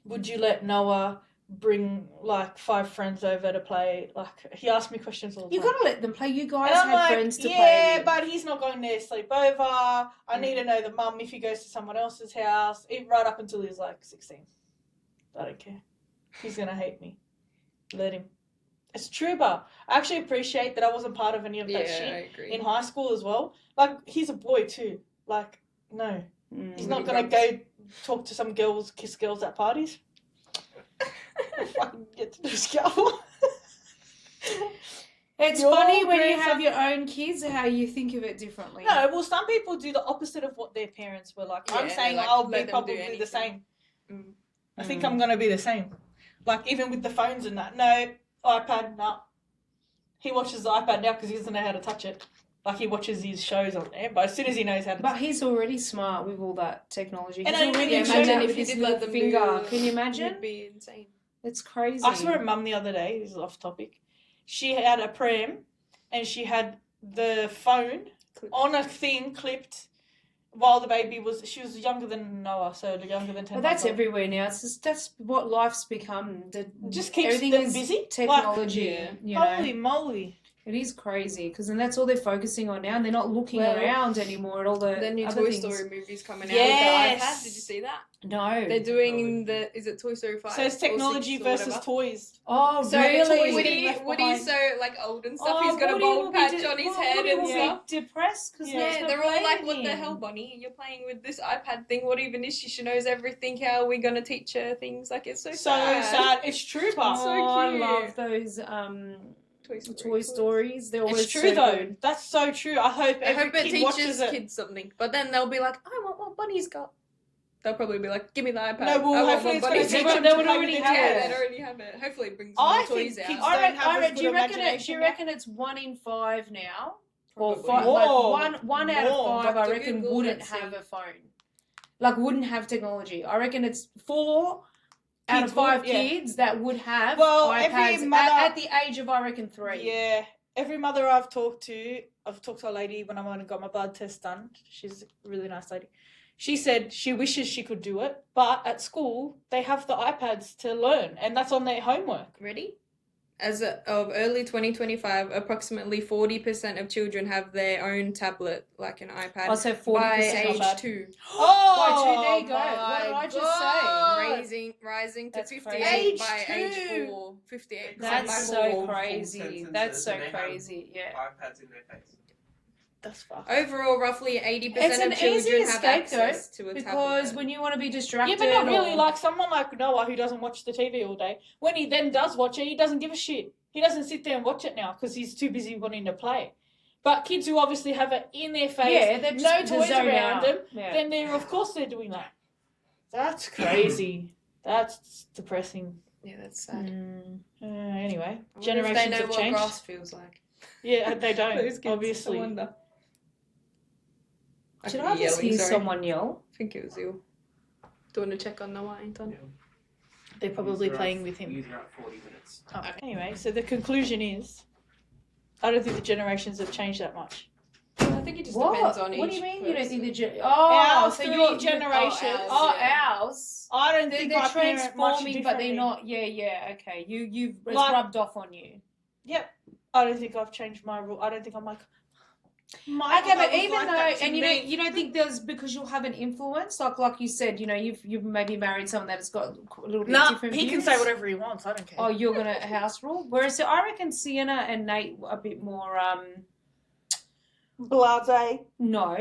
would you let Noah bring like 5 friends over to play?" Like he asked me questions all the You time. gotta let them play. You guys And I'm have like, friends to yeah, play with. but he's not going there to sleep over. I need to know the mum if he goes to someone else's house. Right up until he's like 16. I don't care. He's going to hate me. Let him. It's true, but I actually appreciate that I wasn't part of any of that Yeah, I shit agree. in high school as well. Like, he's a boy too. Like, no. He's not Really going to go talk to some girls, kiss girls at parties. I fucking get to discover. It's Your funny when you grandson- have your own kids how you think of it differently. No, well, some people do the opposite of what their parents were like. I'm Yeah, saying like, I'll let be them do probably the anything. same. Mm. I think I'm going to be the same. Like, even with the phones and that. No, iPad, no. He watches the iPad now because he doesn't know how to touch it. Like, he watches his shows on there, but as soon as he knows how to But he's already smart with all that technology. And He's I already really doing imagine that if with he his did let little them finger. do- Can you imagine? It'd be insane. It's crazy. I saw her mum the other day, this is off topic. She had a pram and she had the phone Clip. on a thing clipped while the baby she was younger than Noah, so younger than 10 But that's months old. everywhere now. It's just, that's what life's become. Just keeps everything them is busy. technology. Like, you know, Holy moly. it is crazy because then that's all they're focusing on now, and they're not looking Well, around anymore at all the The new other Toy things. Story movie's coming Yes. out with the iPad. Did you see that? No. They're doing is it Toy Story 5? So it's or technology 6 or versus whatever? toys. Oh, So really? Woody- Woody's so like old and stuff. Oh, He's got Woody a will bald be patch on his head Woody and will stuff. be depressed because Yeah, they're all like, "What the hell, Bonnie? You're playing with this iPad thing. What even is she? She knows everything. How are we gonna teach her things? Like it's so sad." It's true, but So I cute. love those Toy Toy Stories. They're always it's true so though. good. That's so true. I hope I every hope it kid teaches watches it. kids something. But then they'll be like, "I want what Bunny's got." They'll probably be like, "Give me the iPad." No, well, I want hopefully what it's gonna Bunny's teach got." them They to would play already with have it. Yeah, it. they'd already have it. Hopefully it brings I more think toys out. kids I don't reckon, have as do good you reckon imagination. it's 1 in 5 now? Or Probably. five, More. like one out More. of 5, I Dr. reckon, Google, wouldn't let's have see. a phone. Like, wouldn't have technology. I reckon it's 4 out Kids of 5 would, yeah. kids that would have Well, every iPads mother- at the age of, I reckon, 3. Yeah, every mother I've talked to a lady when I went and got my blood test done. She's a really nice lady. She said she wishes she could do it, but at school they have the iPads to learn, and that's on their homework. Ready? As of early 2025, approximately 40% of children have their own tablet, like an iPad, I said 40%. by not age bad. 2. Oh, there you go. my What did I just God. Rising to That's 58 crazy. by Age age 2. 4. 58. That's Like so full crazy. sentences That's so and they have crazy. Yeah. iPads in their face. That's fucked. Overall, roughly 80% It's an of children easy have escape, access to a Because tablet. when you want to be Yeah, distracted. but not really. or- Like someone like Noah who doesn't watch the TV all day. When he then does watch it, he doesn't give a shit. He doesn't sit there and watch it now because he's too busy wanting to play. But kids who obviously have it in their face, yeah, they're no just toys zone around out. them, Yeah. then of course they're doing that. That's crazy. That's depressing. Yeah, that's sad. Anyway, I wonder if generations they know have what changed. grass feels like. Yeah, they Those don't. kids, I Obviously. wonder. Did could I be just yelling, hear sorry. someone yell? I think it was you. Do you want to check on Noah, Anton? They're probably playing with him. User at 40 minutes. Oh, anyway, so the conclusion is, I don't think the generations have changed that much. I think it just What? depends on each What do you mean you don't think the person. Oh, Our so three you're generations. Oh, yeah. ours. I don't They're, think they're I parent much transforming, but they're differently. not. Yeah. Okay, you've it's Like- rubbed off on you. Yep. I don't think I've changed my rule. I don't think I'm like. My Okay, but mother was even like though, that to and me. you don't think there's because you'll have an influence, like you said, you've maybe married someone that's got a little bit Nah, different he can views. say whatever he wants. I don't care. Oh, you're gonna house rule. Whereas I reckon Sienna and Nate a bit more. Blase. No,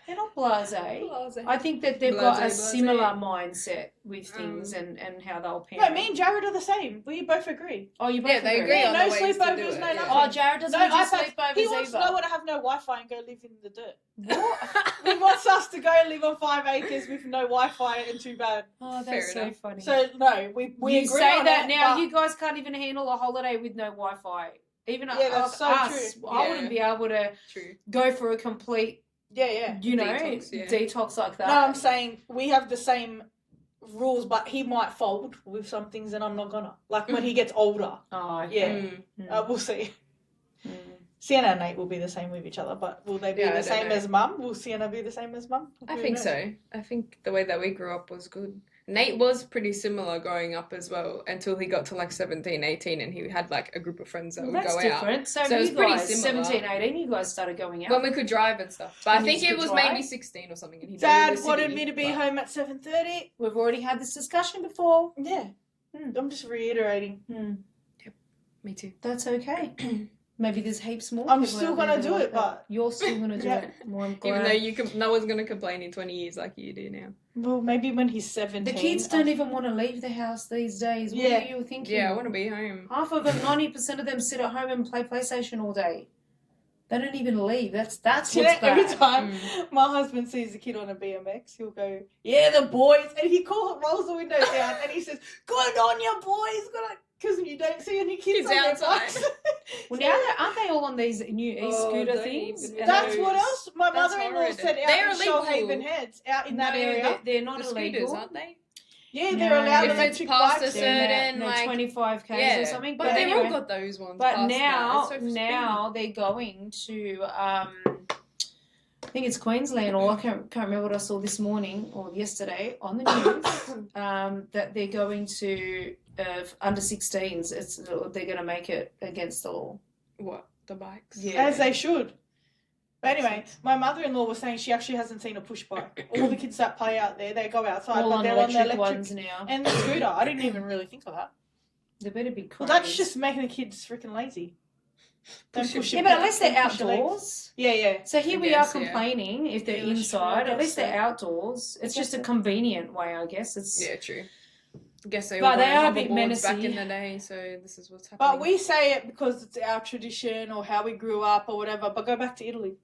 they're not blasé. Blasé. I think that they've got a Blasé, blasé. similar mindset with things and how they'll No, parent. me and Jared are the same. We both agree. Oh, you both Yeah, they agree Yeah, on no the ways to do sleepovers, it, no yeah. nothing. Oh, Jared doesn't No do iPads. sleepovers He wants either. Noah to have no Wi-Fi and go live in the dirt. What? He wants us to go live on 5 acres with no Wi-Fi and too bad. Oh, Fair that's so enough. funny. So no, we you agree say on that it, now. but You guys can't even handle a holiday with no Wi-Fi. Even Yeah, that's so us, true. I Yeah. wouldn't be able to True. go for a complete Yeah. You know, Detox, yeah. detox like that. No, I'm saying we have the same rules, but he might fold with some things and I'm not gonna. Like when he gets older. Oh, Yeah. okay. We'll see. Mm. Sienna and Nate will be the same with each other, but will they be Yeah, I the don't same know. as mum? Will Sienna be the same as mum? I Who think knows? so. I think the way that we grew up was good. Nate was pretty similar growing up as well until he got to like 17, 18 and he had like a group of friends that Well, would that's go out. different. So, So you it's pretty guys, similar. 17, 18, you guys started going out. When we could drive and stuff. But I When you think it could was drive? maybe 16 or something. And he Dad the wanted city, me to be but- home at 7:30. We've already had this discussion before. Yeah. Hmm. I'm just reiterating. Me too. That's okay. Maybe there's heaps more. I'm people still out there gonna that do like it, that. but- You're still gonna do Yeah. it. Well, I'm Even glad. though no one's gonna complain in 20 years like you do now. Well, maybe when he's 17. The kids don't even want to leave the house these days. What Yeah. are you thinking? Yeah, I want to be home. Half of them, 90% of them sit at home and play PlayStation all day. They don't even leave. That's what's You know, every bad. time my husband sees a kid on a BMX, he'll go, "Yeah, the boys," and he rolls the window down and he says, "Good on you, boys, good on," because you don't see any kids Kids on their outside. bikes. Well, now aren't they all on these new e-scooter don't things? even And That's those- what else my That's mother-in-law horrid. said out They're in illegal. Shoalhaven Heads, out in that No, area. they're not The scooters, illegal. aren't they? Yeah, No. they're allowed If it's electric past bikes. a They're certain, now, like- 25 k's Yeah, or something. but But they've all anyway, got those ones. but past now that. It's so now they're going to I think it's Queensland, or I can't remember what I saw this morning or yesterday on the news, that they're going to under 16s. They're going to make it against the law. What? The bikes? Yeah. As they should. But anyway, my mother-in-law was saying she actually hasn't seen a push bike. All the kids that play out there, they go outside, All but on they're on the electric electric ones now. and the scooter. I didn't even really think of that. They better be crazy. Well, that's just making the kids freaking lazy. Don't Push push it. Yeah, it but back, at least they're don't push your legs. outdoors. Yeah. So here I we guess, are yeah. complaining if they're Yeah, that's true, inside. I At least guess they're outdoors. It's I just a guess so. convenient way, I guess. It's Yeah, true. Guess they But were they are a bit hoverboards back menacey. in the day, so this is what's happening. But we say it because it's our tradition or how we grew up or whatever. But go back to Italy.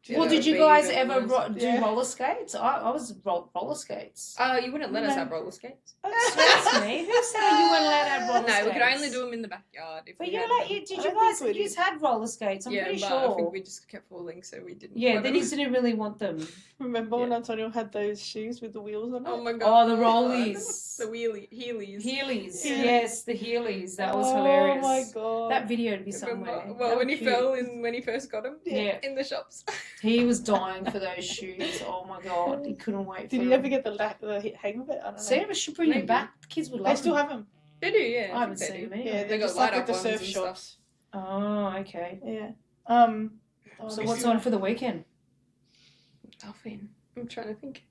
Well, that did would you be guys even ever worse. do Yeah. roller skates? I was roller skates. You wouldn't let us No. have roller skates. That's me. Who said you weren't allowed to have roller No, skates? we could only do them in the backyard. If But we you had like, them. did I you don't guys? think we You did. had roller skates. I'm yeah, pretty but sure. I think we just kept falling, so we didn't. Yeah, want they them. just didn't really want them. Remember when Yeah. Antonio had those shoes with the wheels on it? Oh my Oh, god. the rollies. The Heelys. Heelys. Yeah. Yes, the Heelys. That was Oh hilarious. my god. That video would be Remember- somewhere. Well, They when were he cute. fell when he first got them. Yeah. In the shops. He was dying for those shoes. Oh my god, he couldn't wait for Did you them. ever get the hang of it? I don't know. See, we should bring Maybe. them back. Kids would love They still them. have them. They do, yeah. I haven't think seen they them do. anyway. Yeah, they're got just like light at the up ones surf and stuff. shops. Oh, okay. Yeah. So what's on for the weekend? Nothing. I'm trying to think.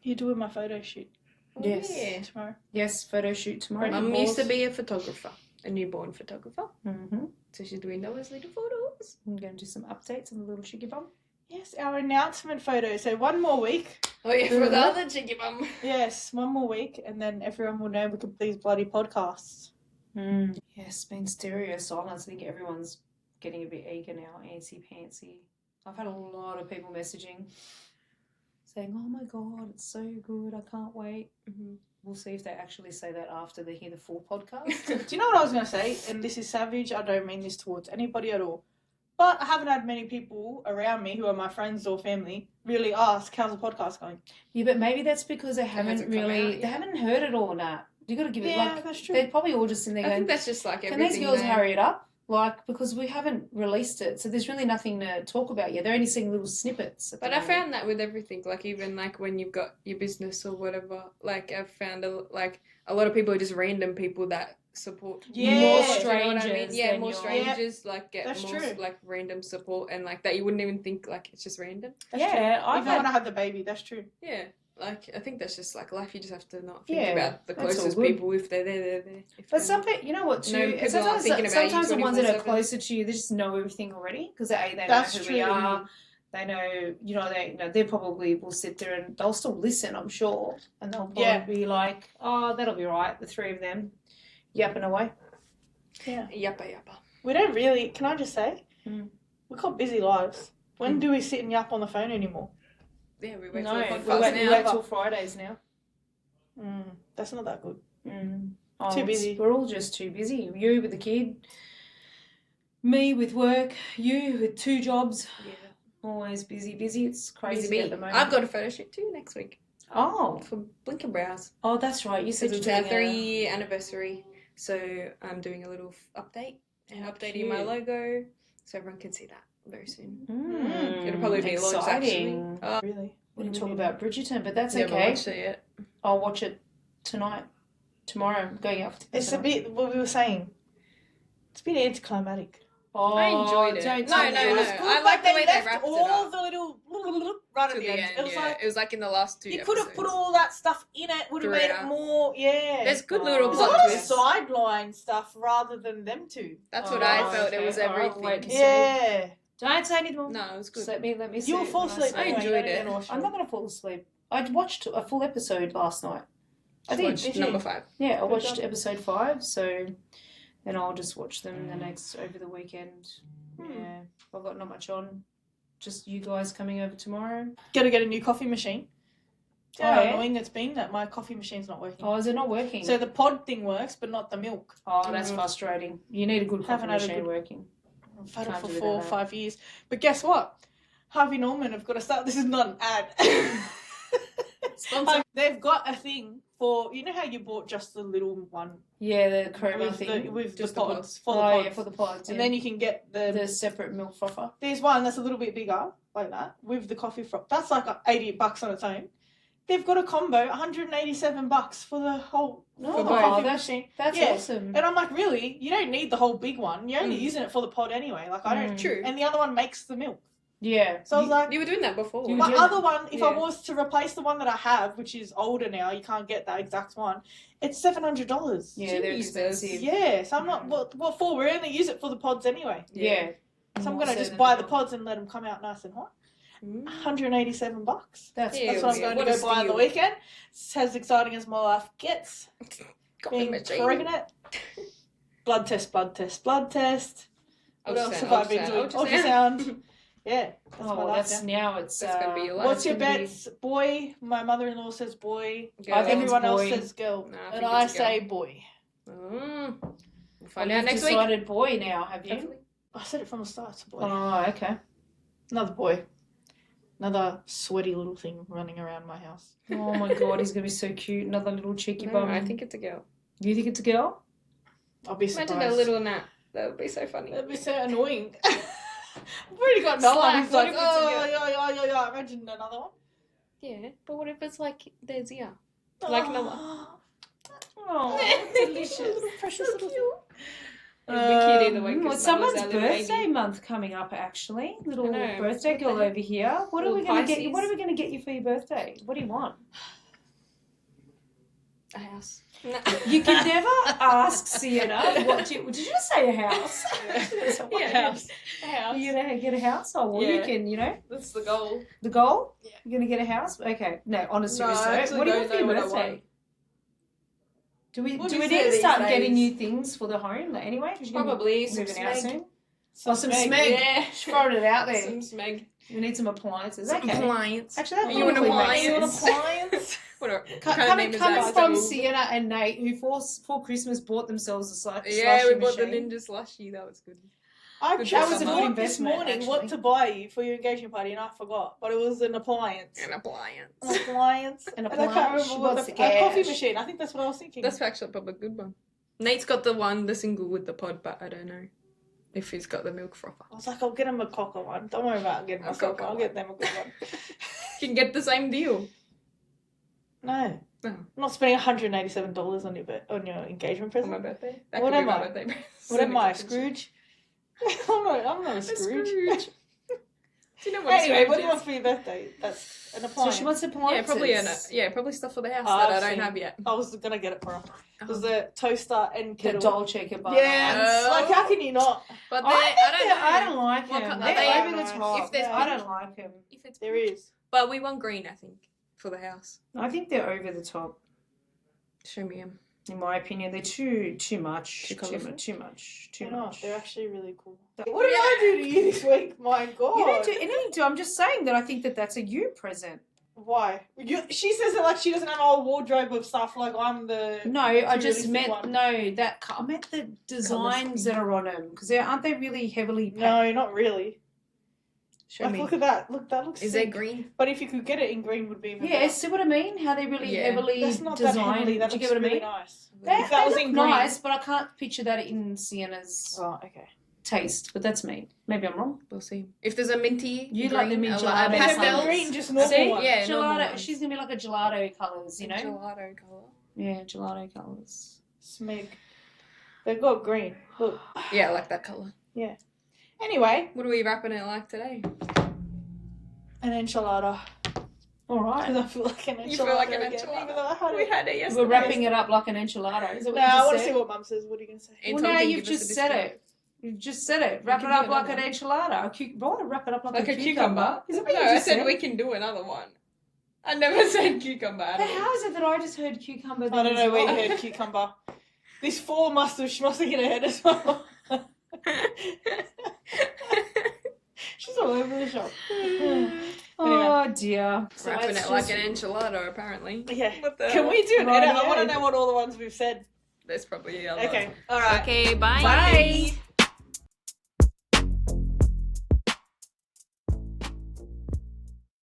You're doing my photo shoot Oh, Yes. Yeah. tomorrow. Yes, photo shoot tomorrow. Mum used to be a photographer, a newborn photographer. Mm-hmm. So she's doing those little photos. I'm going to do some updates on the little chicky bum. Yes, our announcement photo. So one more week. Oh yeah, for the Mhm. other chicky bum. Yes, one more week, and then everyone will know we can these bloody podcasts. Yes, been stereo silence. I think everyone's getting a bit eager now, antsy-pantsy. I've had a lot of people messaging saying, oh my god, it's so good, I can't wait. Mm-hmm. We'll see if they actually say that after they hear the full podcast. Do you know what I was going to say? And this is savage. I don't mean this towards anybody at all. But I haven't had many people around me who are my friends or family really ask, how's the podcast going? Yeah, but maybe that's because they haven't hasn't come really, out they yet. haven't heard it all, Nat. You got to give it, Yeah, like, that's true. they're probably all just in there I going, think that's just like can everything. these girls though. hurry it up? Like, because we haven't released it, so there's really nothing to talk about yet. They're only seeing little snippets. at the But I moment. found that with everything, like even like when you've got your business or whatever, like I've found a lot of people are just random people that support Yeah. More you know what I strangers mean? Yeah, than more your- strangers like get That's more true. like random support and like that you wouldn't even think like it's just random. That's Yeah, true. I've Even had- when I had the baby, that's true. Yeah. Like I think that's just like life. You just have to not think Yeah, about the that's all closest good. people. If they're there, they're there. If But they're some not- people, you know what, too? No, it's people aren't thinking about you sometimes the ones that are 24/7. closer to you, they just know everything already because they know That's who true. we are. They know, they probably will sit there and they'll still listen, I'm sure, and they'll probably Yeah. be like, "Oh, that'll be right." The three of them, yapping away. Yappa yappa. We don't really, can I just say? Mm. We've got busy lives. When do we sit and yap on the phone anymore? Yeah, we wait No, for we the wait, podcast we now. wait till Fridays now. That's not that good. Oh, Too busy. We're all just too busy. You with the kid, me with work, you with 2 jobs. Yeah. Always busy. It's crazy Busy at the bee. moment. I've got a photo shoot too next week Oh, for Blinker Brows. that's right. You said Because you're it's our doing 3-year anniversary. So I'm doing a little update and How updating my cute. logo so everyone can see that very soon. It'll Mm, probably be launched actually. exciting. Really? We didn't talk about Bridgerton, but that's Never okay. watched it yet. I'll watch it tonight. Tomorrow, I'm going out for dinner It's a tonight. bit what we were saying. It's a bit anticlimactic. Oh, I enjoyed it. Don't No, do no, that. It was no. good, I like but the way they left wrapped it all up. the little right To at the end. It was yeah. like It was like in the last 2 you episodes. could have put all that stuff in it. Would have made it Throughout. more. Yeah. There's good little There's a plot lot of twists. sideline stuff rather than them two. That's what I felt. It okay. was All right, everything. wait to see. Yeah. Don't say anything. No, it was good. Just let me see. You'll it fall when asleep. see I it. anyway, enjoyed you don't it. need to watch I'm not going to fall asleep. I watched a full episode last night. I did. Watched number 5. Yeah, I Good watched job. episode 5, so then I'll just watch them the next over the weekend. Yeah, I've got not much on. Just you guys coming over tomorrow. Gotta get a new coffee machine. Oh, How yeah? annoying it's been that my coffee machine's not working. Oh, is it not working? So the pod thing works, but not the milk. Oh, that's frustrating. You need a good coffee Haven't had a machine good- working. I've had it Can't for do 4 or that. 5 years. But guess what? Harvey Norman have got to start. This is not an ad. They've got a thing for, you know how you bought just the little one Yeah, the creamy with thing. the Just the pods, pods. for the Oh, pods. yeah, for the pods. And yeah. then you can get the separate milk frother. there's one that's a little bit bigger, like that, with the coffee froth. That's like $80 on its own. They've got a combo, $187 for the whole No, coffee that's machine. that's Yeah. awesome. And I'm like, really? You don't need the whole big one. You're only Mm. using it for the pod anyway. Like I don't. True. And the other one makes the milk. Yeah. So I was like, You were doing that before. You my did. other one, if I Yeah. was to replace the one that I have, which is older now, you can't get that exact one. It's $700. Yeah, they're Jesus. expensive. Yeah. So I'm not. What for? We only use it for the pods anyway. Yeah. So I'm More gonna so just than buy the the pods and let them come out nice and hot. Mm. $187. That's Yeah, That's what I'm yeah, going what to a go buy on the steal. weekend. It's as exciting as my life gets. Coffee Being machine. pregnant. Blood test. What else have I been doing? Ultrasound. Yeah. That's my Oh, life that's now. now it's. That's gonna be your life. What's your it's gonna be- bets? Boy. My mother-in-law says boy. Girl. I think Everyone else boy. says girl. No, I and think I it's a say boy. Mm. We'll Oh, find you've out next week. decided boy now, have you? Hopefully. I said it from the start. It's a boy. Oh, okay. Another boy. Another sweaty little thing running around my house. Oh my god, he's gonna be so cute. Another little cheeky No, bum. I think it's a girl. You think it's a girl? I'll be surprised. Imagine a little Nat. That would be so funny. That'd be so annoying. I've already got no one who's Slack, like, what if it's a oh, yeah. Imagine another one. Yeah, but what if it's like their ear? Like Noah. Oh, delicious. Little precious little thing. It'd be cute either way. 'cause Well, Noah's someone's our little birthday baby. month coming up actually. Little I know. birthday What girl the heck? over here. What are Little we gonna get you? Pisces. What are we gonna get you for your birthday? What do you want? A house. You can never ask Sienna what did you just say a house? Yeah, house. You're gonna get a house? Oh well, you Yeah. can, That's the goal. the goal? Yeah. You're gonna get a house? Okay. No, on a No, serious I note. actually What do you don't want for your know what I birthday? want. Do we What do we is need it to these start getting days? new things for the home like, anyway? 'Cause you're gonna be Probably some moving out smeg. soon. Oh, some Smeg, smeg. yeah. Just throwing it out there. Some smeg. We need some appliances. Some Okay. appliance. Actually, that Are you an probably appliance? makes Are you an sense. appliance? What a Coming, kind of name is coming that? from Double. Sienna and Nate, who for Christmas bought themselves a Yeah, we slushy bought the machine. Ninja slushy. That was good. I Good chose job, to Mum. thought this investment, morning actually. what to buy you for your engagement party, and I forgot. But it was an appliance. An appliance. An appliance. An And I can't appliance. She remember what wants the the a coffee cash. machine. I think that's what I was thinking. That's actually probably a good one. Nate's got the single with the pod, but I don't know if he's got the milk frother. I was like, I'll get him a cocker one. Don't worry about getting A a cocker. cocker I'll one. get them a good one. You can get the same deal. No. Oh. I'm not spending $187 on your engagement For present. my birthday. What could be am my I? birthday present. What am I, Coffee shop. Scrooge? I'm not a A Scrooge. Scrooge. Do you know what Anyway, what do Scrooge you is? want for your birthday? That's an So appliance. she wants Yeah, appliances. probably stuff for the house Oh, that I I've don't seen. have yet. I was gonna get it for her. It was Oh. the toaster and The kettle. Dolce Gabbana. Yes. Oh. like how can you not? But I don't like What them. kind- They're are they- over the top. if there's I pink- don't like them. If it's There is. But we want green, I think, for the house. I think they're over the top. Show me them. In my opinion, they're too much. Too colourful? Too much. They're not. much. They're actually really cool. What did I do to you this week? My God. You don't do anything to. I'm just saying that I think that that's a you present. Why? She says it like she doesn't have a whole wardrobe of stuff. Like I'm the. No, I just Materialistic meant one. no. That I meant the designs that are on them because aren't they really heavily? No, not really. Show Like, me. look at that. Look, that looks Is sick. that green? But if you could get it in green, would be even Yeah, better. see what I mean? How they really Yeah. heavily That's not that designed. heavily. That Do you looks get what I really mean? nice. They, If that was they in look green. nice, but I can't picture that in Sienna's Oh, okay. taste. But that's me. Maybe I'm wrong. We'll see. If there's a minty You green, like them in a gelato Except pastel. in green, just normal See? ones. Yeah, normal Gelato. ones. She's gonna be like a gelato colours, you know? Gelato color. Yeah, gelato colours. Smeg. They've got green. Look. Yeah, I like that color. Anyway, What are we wrapping it like today? an enchilada. All Because right. I feel like an enchilada. You feel like an again, enchilada? Even though I had We it. had it yesterday. We're wrapping it up like an enchilada. Is that No, what you I just want to said? see what Mum says. What are you going to say? Well, Anton now can you've give us just a said discount. it. You've just said it. Wrap can it do up like another an enchilada. Why wrap it up like, Like a cucumber? Is that what No, you I just said we can do another one. I never said cucumber at But all. how is it that I just heard cucumber? I then don't as know where well? you heard cucumber. This 4 she must have hit her head as well. She's all over the shop. Oh dear. So Wrapping it's it like just- an enchilada, apparently. Yeah. What the Can hell? we do an edit? I Rightio. want to know what all the ones we've said. There's probably a lot. Okay. All right. Okay, bye. Bye.